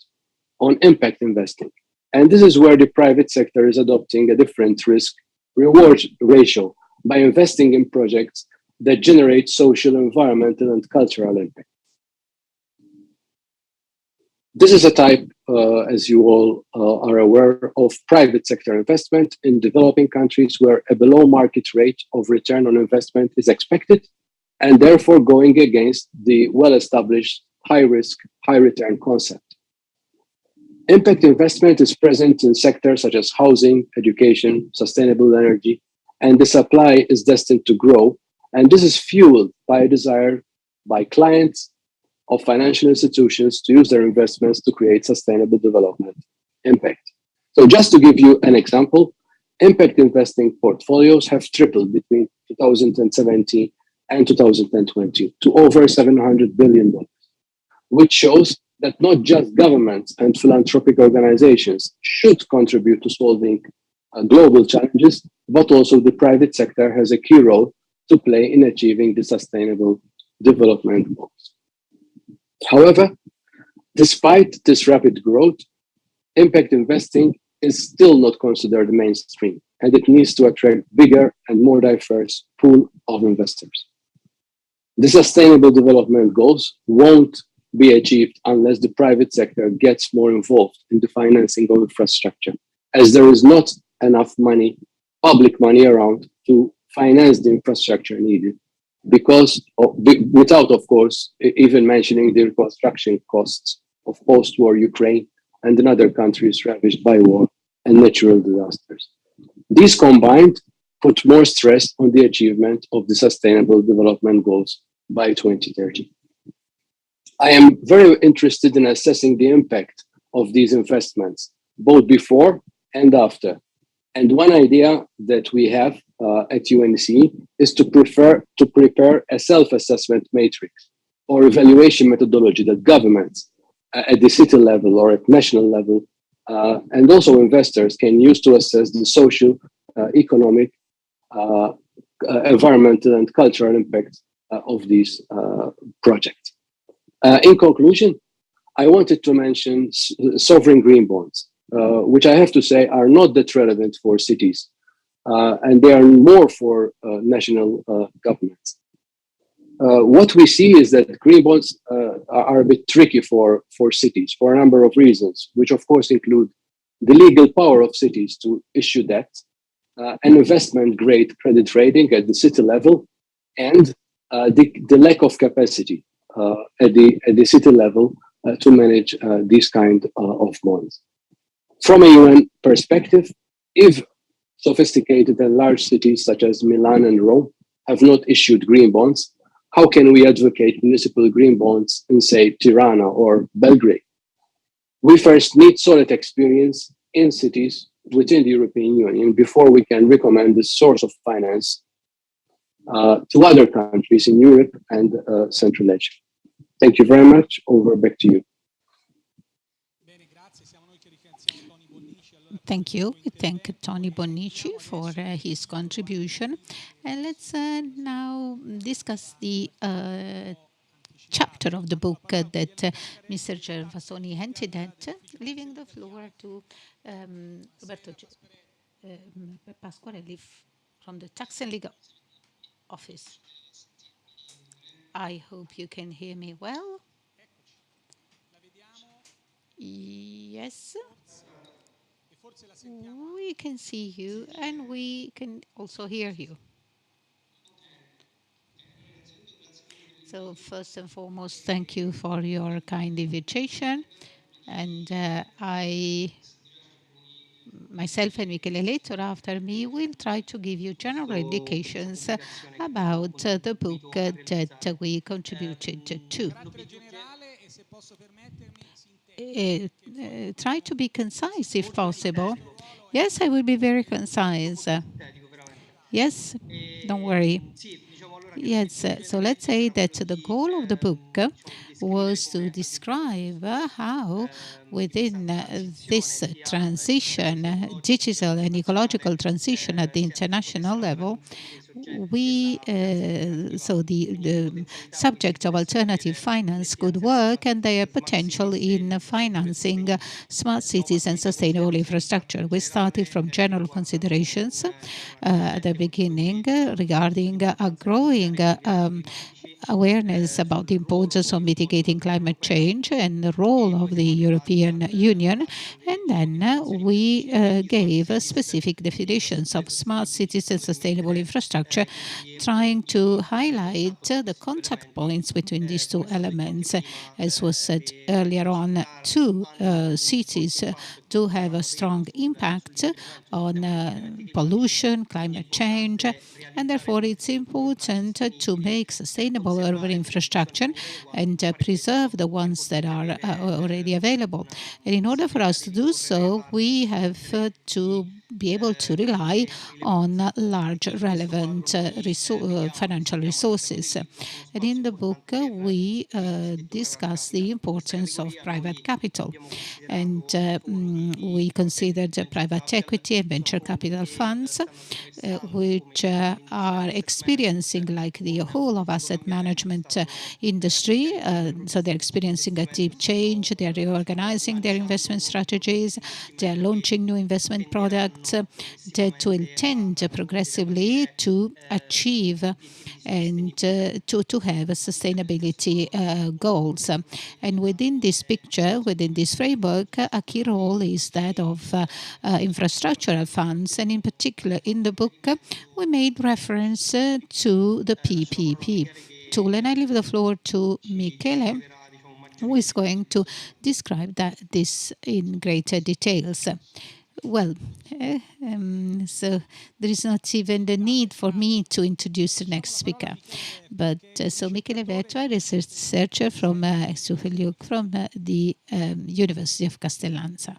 on impact investing. And this is where the private sector is adopting a different risk reward ratio by investing in projects that generate social, environmental, and cultural impact. This is a type, as you all are aware, of private sector investment in developing countries where a below market rate of return on investment is expected and therefore going against the well-established high risk, high return concept. Impact investment is present in sectors such as housing, education, sustainable energy, and the supply is destined to grow. And this is fueled by a desire by clients of financial institutions to use their investments to create sustainable development impact. So just to give you an example, impact investing portfolios have tripled between 2017 and 2020 to over $700 billion, which shows that not just governments and philanthropic organizations should contribute to solving global challenges, but also the private sector has a key role to play in achieving the sustainable development goals. However, despite this rapid growth, impact investing is still not considered mainstream, and it needs to attract bigger and more diverse pool of investors. The sustainable development goals won't be achieved unless the private sector gets more involved in the financing of infrastructure, as there is not enough money, public money around to finance the infrastructure needed, without, of course, even mentioning the reconstruction costs of post-war Ukraine and in other countries ravaged by war and natural disasters. These combined put more stress on the achievement of the Sustainable Development Goals by 2030. I am very interested in assessing the impact of these investments, both before and after. And one idea that we have at UNC is to prepare a self-assessment matrix or evaluation methodology that governments at the city level or at national level and also investors can use to assess the social, economic, environmental, and cultural impact of these projects. In conclusion, I wanted to mention sovereign green bonds, which I have to say are not that relevant for cities, and they are more for national governments. What we see is that green bonds are a bit tricky for cities for a number of reasons, which of course include the legal power of cities to issue debt, an investment grade credit rating at the city level, and the lack of capacity at the city level to manage these kind of bonds. From a UN perspective, if sophisticated and large cities such as Milan and Rome have not issued green bonds, how can we advocate municipal green bonds in, say, Tirana or Belgrade? We first need solid experience in cities within the European Union before we can recommend this source of finance to other countries in Europe and Central Asia. Thank you very much. Over back to you. Thank you. We thank Tony Bonici for his contribution. And let's now discuss the chapter of the book that Mr. Gervasoni hinted at, leaving the floor to Roberto Pasquarelli from the Tax and Legal Office. I hope you can hear me well. Yes. We can see you and we can also hear you. So first and foremost, thank you for your kind invitation. And myself and Michele later after me will try to give you general indications about the book that we contributed to. Carattere generale e se posso permettermi Try to be concise if possible. Yes, I will be very concise. Yes, don't worry. Yes, so let's say that the goal of the book was to describe how within this transition, digital and ecological transition at the international level, so the subject of alternative finance could work and their potential in financing smart cities and sustainable infrastructure. We started from general considerations at the beginning regarding a growing awareness about the importance of mitigating climate change and the role of the European Union. And then we gave specific definitions of smart cities and sustainable infrastructure, trying to highlight the contact points between these two elements. As was said earlier on, two cities do have a strong impact on pollution, climate change, and therefore it's important to make sustainable urban infrastructure and preserve the ones that are already available. And in order for us to do so, we have to be able to rely on large relevant financial resources. And in the book, we discuss the importance of private capital. And we considered private equity and venture capital funds, which are experiencing, like the whole of asset management industry, so they're experiencing a deep change, they're reorganizing their investment strategies, they're launching new investment products that will tend progressively to achieve and to have sustainability goals. And within this picture, within this framework, a key role is that of infrastructural funds. And in particular, in the book, we made reference to the PPP tool. And I leave the floor to Michele, who is going to describe this in greater details. Well, so there is not even the need for me to introduce the next speaker. But so Michele Vertua, researcher from from the University of Castellanza.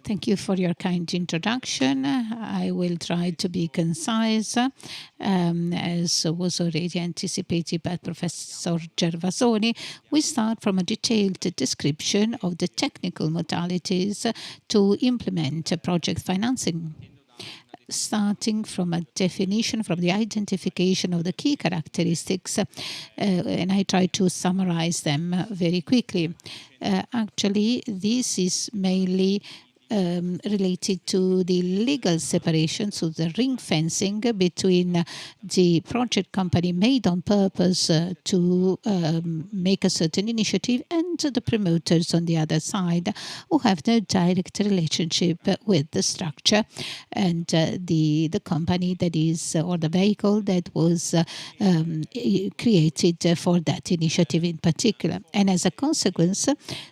Thank you for your kind introduction. I will try to be concise, as was already anticipated by Professor Gervasoni. We start from a detailed description of the technical modalities to implement project financing, starting from a definition, from the identification of the key characteristics, and I try to summarize them very quickly. Actually, this is mainly related to the legal separation, so the ring fencing between the project company made on purpose to make a certain initiative and the promoters on the other side who have no direct relationship with the structure and the company that is, or the vehicle that was created for that initiative in particular. And as a consequence,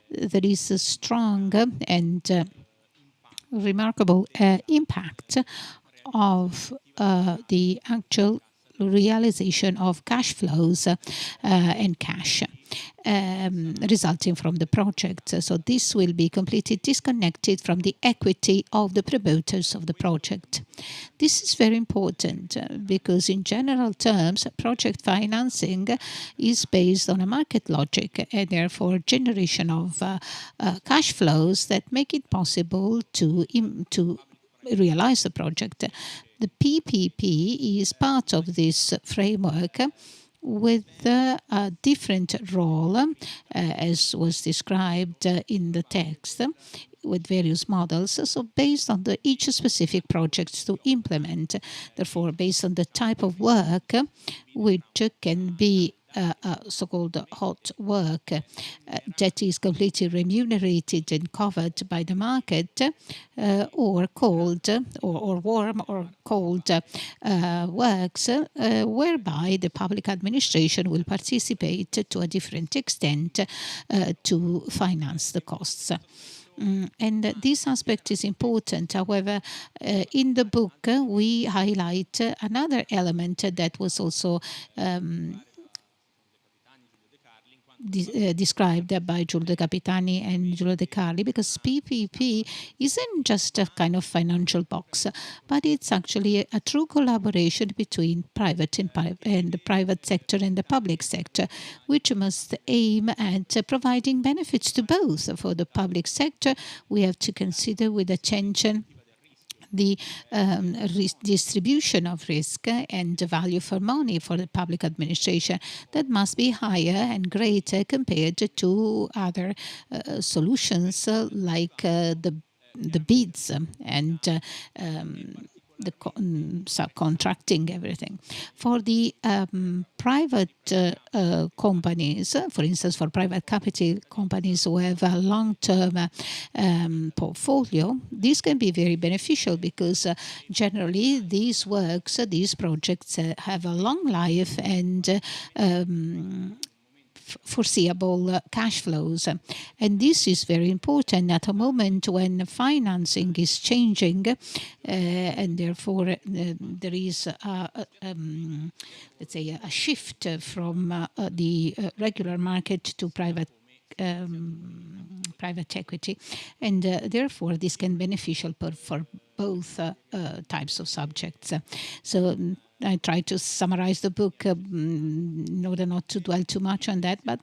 there is a strong and remarkable impact of the actual realization of cash flows and cash resulting from the project. So this will be completely disconnected from the equity of the promoters of the project. This is very important because in general terms, project financing is based on a market logic and therefore generation of cash flows that make it possible to realize the project. The PPP is part of this framework with a different role, as was described in the text, with various models, so based on each specific project to implement, therefore based on the type of work which can be so-called hot work that is completely remunerated and covered by the market, or cold or warm or cold works, whereby the public administration will participate to a different extent to finance the costs. And this aspect is important. However, in the book, we highlight another element that was also described by Giulio De Capitani and Giulio De Carli, because PPP isn't just a kind of financial box, but it's actually a true collaboration between private and the private sector and the public sector, which must aim at providing benefits to both. For the public sector, we have to consider with attention the distribution of risk and the value for money for the public administration that must be higher and greater compared to other solutions like the bids and the subcontracting everything. For the private companies, for instance, for private capital companies who have a long-term portfolio, this can be very beneficial because generally these works, these projects have a long life and foreseeable cash flows. And this is very important at a moment when financing is changing and therefore there is let's say a shift from the regular market to private equity, and therefore this can be beneficial for both types of subjects. So I try to summarize the book in order not to dwell too much on that, but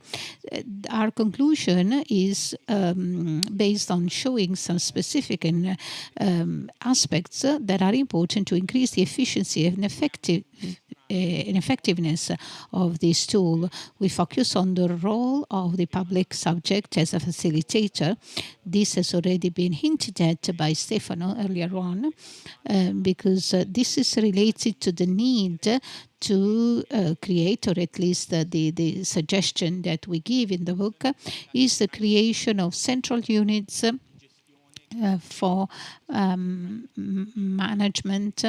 our conclusion is based on showing some specific aspects that are important to increase the efficiency and effectiveness of this tool. We focus on the role of the public subject as a facilitator. This has already been hinted at by Stefano earlier on, because this is related to the need to create, or at least the suggestion that we give in the book, is the creation of central units for management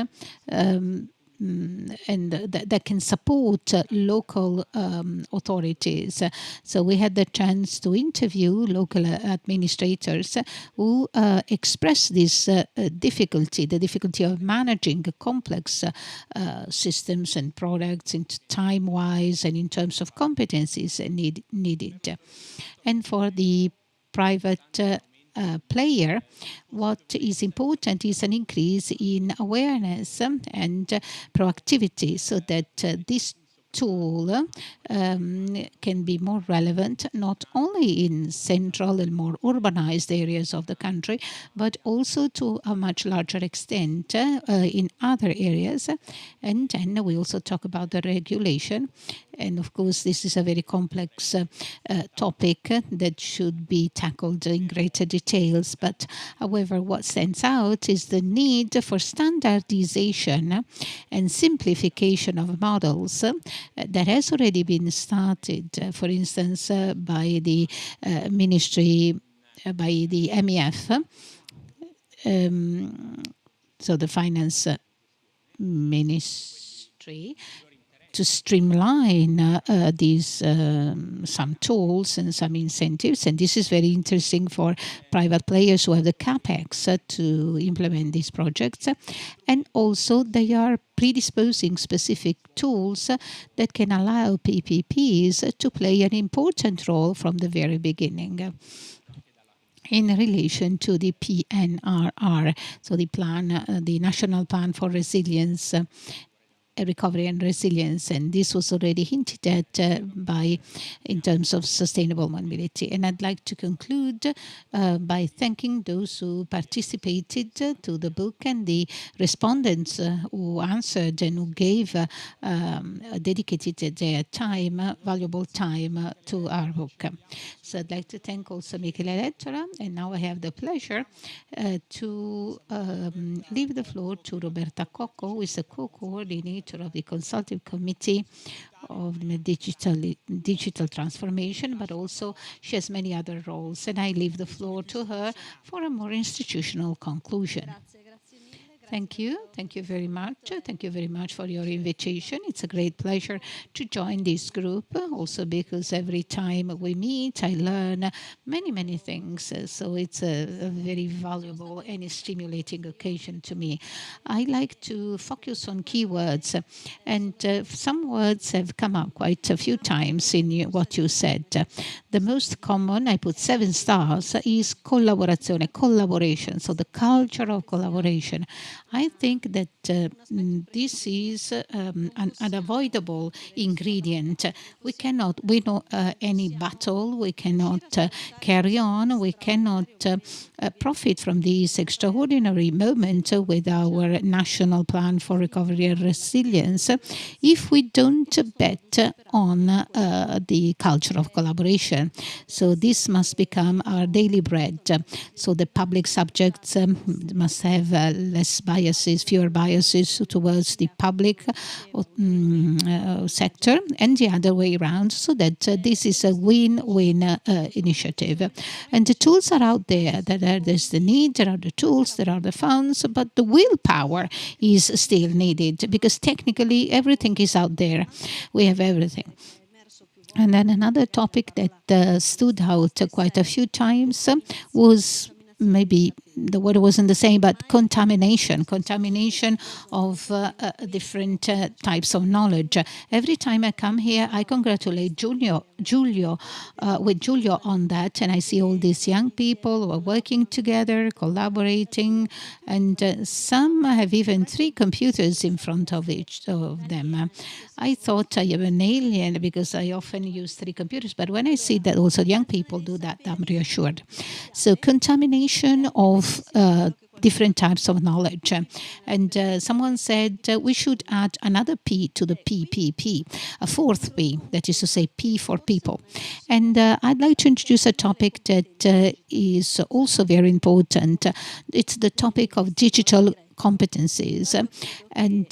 and that can support local authorities. So we had the chance to interview local administrators who express this difficulty, the difficulty of managing complex systems and products in time-wise and in terms of competencies needed. And for the private player, what is important is an increase in awareness and proactivity so that this tool can be more relevant not only in central and more urbanized areas of the country, but also to a much larger extent in other areas. And then we also talk about the regulation. And of course, this is a very complex topic that should be tackled in greater details. But however, what stands out is the need for standardization and simplification of models that has already been started, for instance, by the ministry, by the MEF, so the finance ministry, to streamline these some tools and some incentives. And this is very interesting for private players who have the capex to implement these projects. And also they are predisposing specific tools that can allow PPPs to play an important role from the very beginning in relation to the PNRR, so the plan, the National Plan for Resilience, Recovery and Resilience, and this was already hinted at by in terms of sustainable mobility. And I'd like to conclude by thanking those who participated to the book and the respondents who answered and who gave dedicated their time, valuable time to our book. So I'd like to thank also Michele Lettora, and now I have the pleasure to leave the floor to Roberta Cocco, who is a co-coordinator coordinator of the consultative committee of the digital transformation, but also she has many other roles. And I leave the floor to her for a more institutional conclusion. Thank you. Thank you very much. Thank you very much for your invitation. It's a great pleasure to join this group, also because every time we meet, I learn many, many things. So it's a very valuable and stimulating occasion to me. I like to focus on keywords, and some words have come up quite a few times in what you said. The most common, I put 7 stars, is collaboration, so the culture of collaboration. I think that this is an unavoidable ingredient. We cannot win any battle, we cannot carry on, we cannot profit from this extraordinary moment with our National Plan for Recovery and Resilience if we don't bet on the culture of collaboration. So this must become our daily bread. So the public subjects must have less biases, fewer biases towards the public sector, and the other way around, so that this is a win-win initiative. And the tools are out there. There's the need, there are the tools, there are the funds, but the willpower is still needed, because technically everything is out there. We have everything. And then another topic that stood out quite a few times was, maybe the word wasn't the same, but contamination of different types of knowledge. Every time I come here, I congratulate Giulio on that, and I see all these young people who are working together, collaborating, and some have even 3 computers in front of each of them. I thought I am an alien because I often use 3 computers, but when I see that also young people do that, I'm reassured. So contamination of different types of knowledge. And someone said we should add another P to the PPP, a 4th P, that is to say P for people. And I'd like to introduce a topic that is also very important. It's the topic of digital competencies. And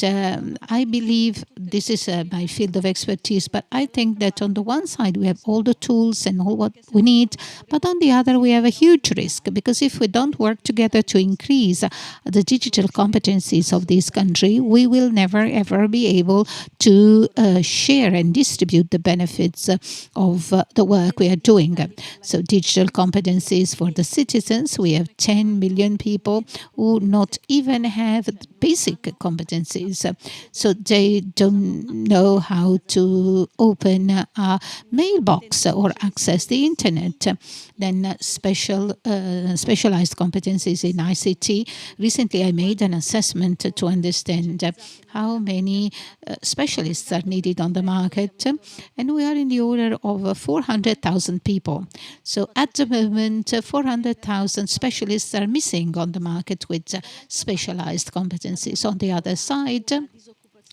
I believe this is my field of expertise, but I think that on the one side we have all the tools and all what we need, but on the other we have a huge risk, because if we don't work together to increase the digital competencies of this country, we will never ever be able to share and distribute the benefits of the work we are doing. So digital competencies for the citizens, we have 10 million people who not even have basic competencies. So they don't know how to open a mailbox or access the internet. Then specialized competencies in ICT. Recently, I made an assessment to understand how many specialists are needed on the market, and we are in the order of 400,000 people. So at the moment, 400,000 specialists are missing on the market with specialized competencies. On the other side,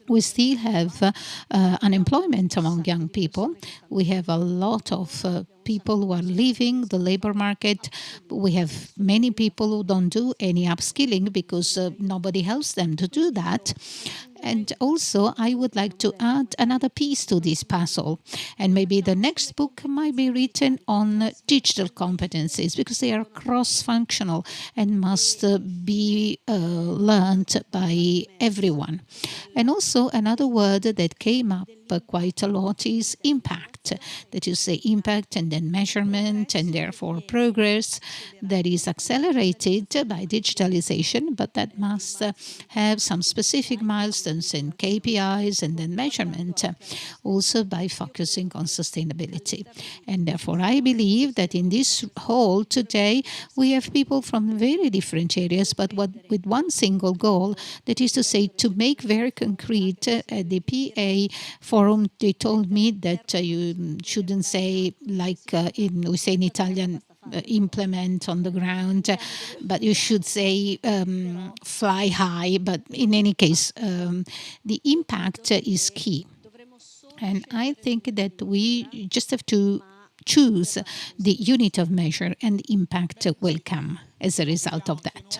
we still have unemployment among young people. We have a lot of people who are leaving the labor market. We have many people who don't do any upskilling because nobody helps them to do that. And also, I would like to add another piece to this puzzle. And maybe the next book might be written on digital competencies, because they are cross-functional and must be learned by everyone. And also, another word that came up quite a lot is impact. That you say impact and then measurement and therefore progress that is accelerated by digitalization, but that must have some specific milestones and KPIs and then measurement, also by focusing on sustainability. And therefore, I believe that in this hall today, we have people from very different areas, but with one single goal, that is to say, to make very concrete at the PA forum. They told me that you shouldn't say, like we say in Italian, implement on the ground, but you should say fly high. But in any case, the impact is key. And I think that we just have to choose the unit of measure, and impact will come as a result of that.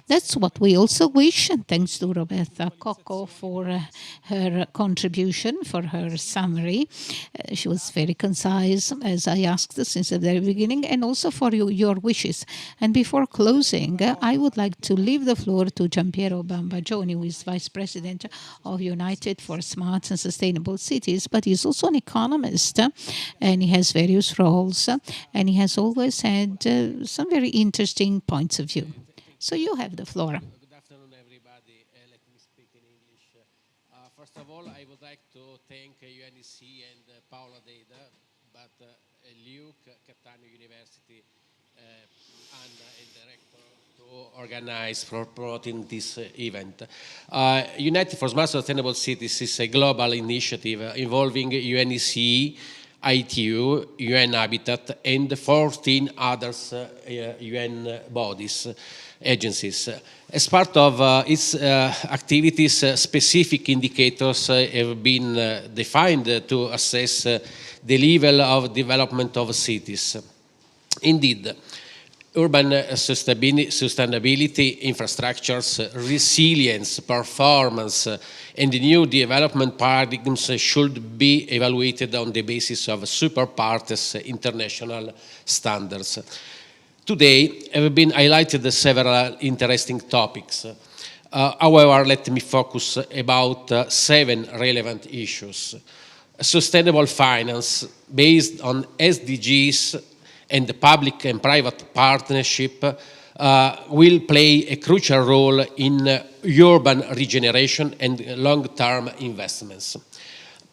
That's what we also wish, and thanks to Roberta Cocco for her contribution, for her summary. She was very concise, as I asked since the very beginning, and also for your wishes. And before closing, I would like to leave the floor to Giampiero Bambagioni, who is Vice President of United for Smart and Sustainable Cities, but he's also an economist, and he has various roles, and he has always had some very interesting points of view. So you have the floor. Good afternoon, everybody. Let me speak in English. First of all, I would like to thank UNEC and Paola Deda, but Luke, Catania University, Anna, and Director to organize for promoting this event. United for Smart Sustainable Cities is a global initiative involving UNEC, ITU, UN Habitat, and 14 others UN bodies, agencies. As part of its activities, specific indicators have been defined to assess the level of development of cities. Indeed, urban sustainability, infrastructures, resilience, performance, and new development paradigms should be evaluated on the basis of super partes international standards. Today have been highlighted several interesting topics. However, let me focus about 7 relevant issues. Sustainable finance based on SDGs and the public and private partnership will play a crucial role in urban regeneration and long-term investments.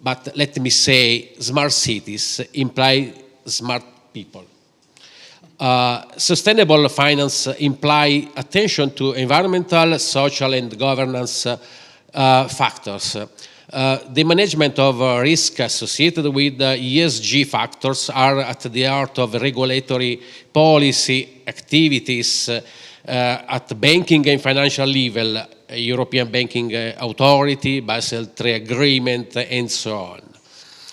But let me say, smart cities imply smart people. Sustainable finance imply attention to environmental, social, and governance factors. The management of risk associated with ESG factors are at the heart of regulatory policy activities at banking and financial level, European Banking Authority, Basel III Agreement, and so on.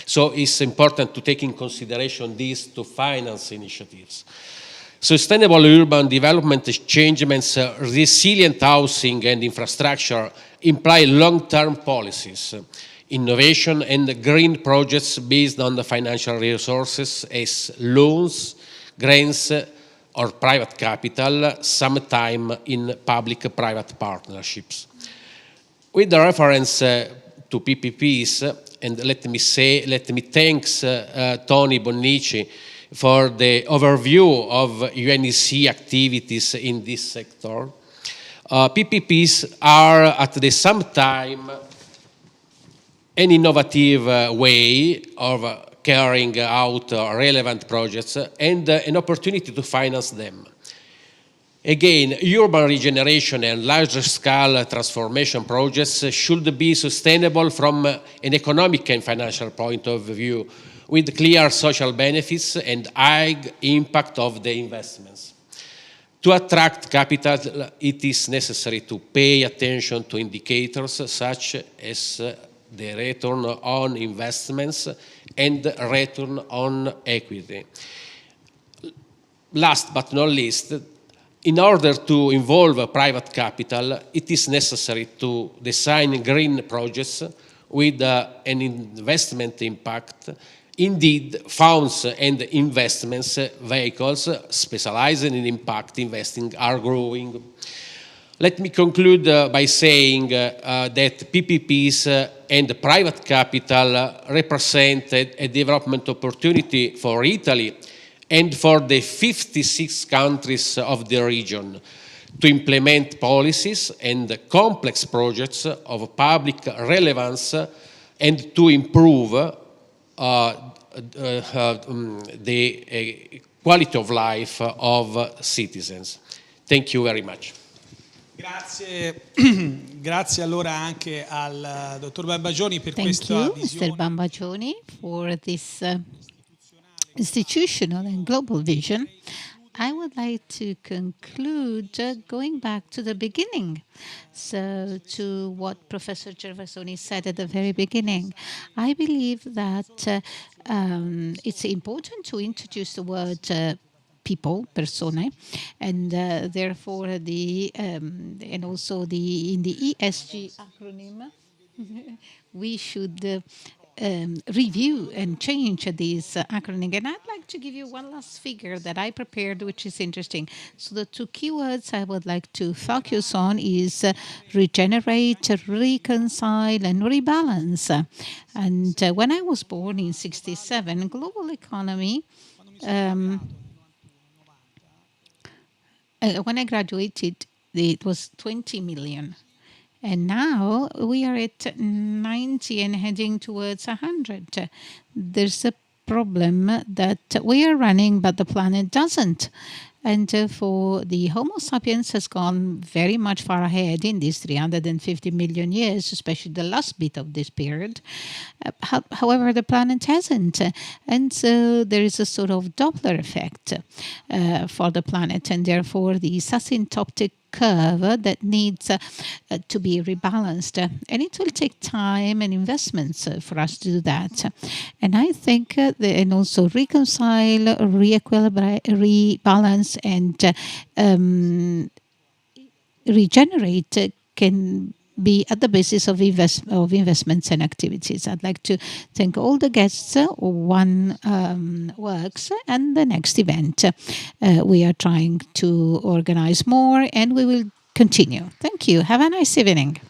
So it's important to take in consideration these to finance initiatives. Sustainable urban development changements, resilient housing and infrastructure imply long-term policies, innovation and green projects based on the financial resources as loans, grants, or private capital, sometime in public-private partnerships. With the reference to PPPs, and let me thank Tony Bonnici for the overview of UNEC activities in this sector. PPPs are at the same time an innovative way of carrying out relevant projects and an opportunity to finance them. Again, urban regeneration and large-scale transformation projects should be sustainable from an economic and financial point of view, with clear social benefits and high impact of the investments. To attract capital, it is necessary to pay attention to indicators such as the return on investments and return on equity. Last but not least, in order to involve private capital, it is necessary to design green projects with an investment impact. Indeed, funds and investments vehicles specialized in impact investing are growing. Let me conclude by saying that PPPs and private capital represent a development opportunity for Italy and for the 56 countries of the region to implement policies and complex projects of public relevance and to improve the quality of life of citizens. Thank you very much. Grazie, grazie allora anche al dottor Bambagioni per Thank questa you, Mr. visione Bambagioni, for this institutional and global vision. I would like to conclude going back to the beginning, so to what Professor Gervasoni said at the very beginning. I believe that it's important to introduce the word people, persone, and therefore and also in the ESG acronym, we should review and change this acronym. And I'd like to give you one last figure that I prepared, which is interesting. So the two keywords I would like to focus on is regenerate, reconcile, and rebalance. And when I was born in 67, global economy, when I graduated, it was 20 million. And now we are at 90 and heading towards 100. There's a problem that we are running, but the planet doesn't. And for the Homo sapiens has gone very much far ahead in these 350 million years, especially the last bit of this period. However, the planet hasn't. And so there is a sort of Doppler effect for the planet, and therefore the asymptotic curve that needs to be rebalanced. And it will take time and investments for us to do that. And I think, and also reconcile, rebalance, and regenerate can be at the basis of investments and activities. I'd like to thank all the guests, One Works, and the next event. We are trying to organize more, and we will continue. Thank you. Have a nice evening.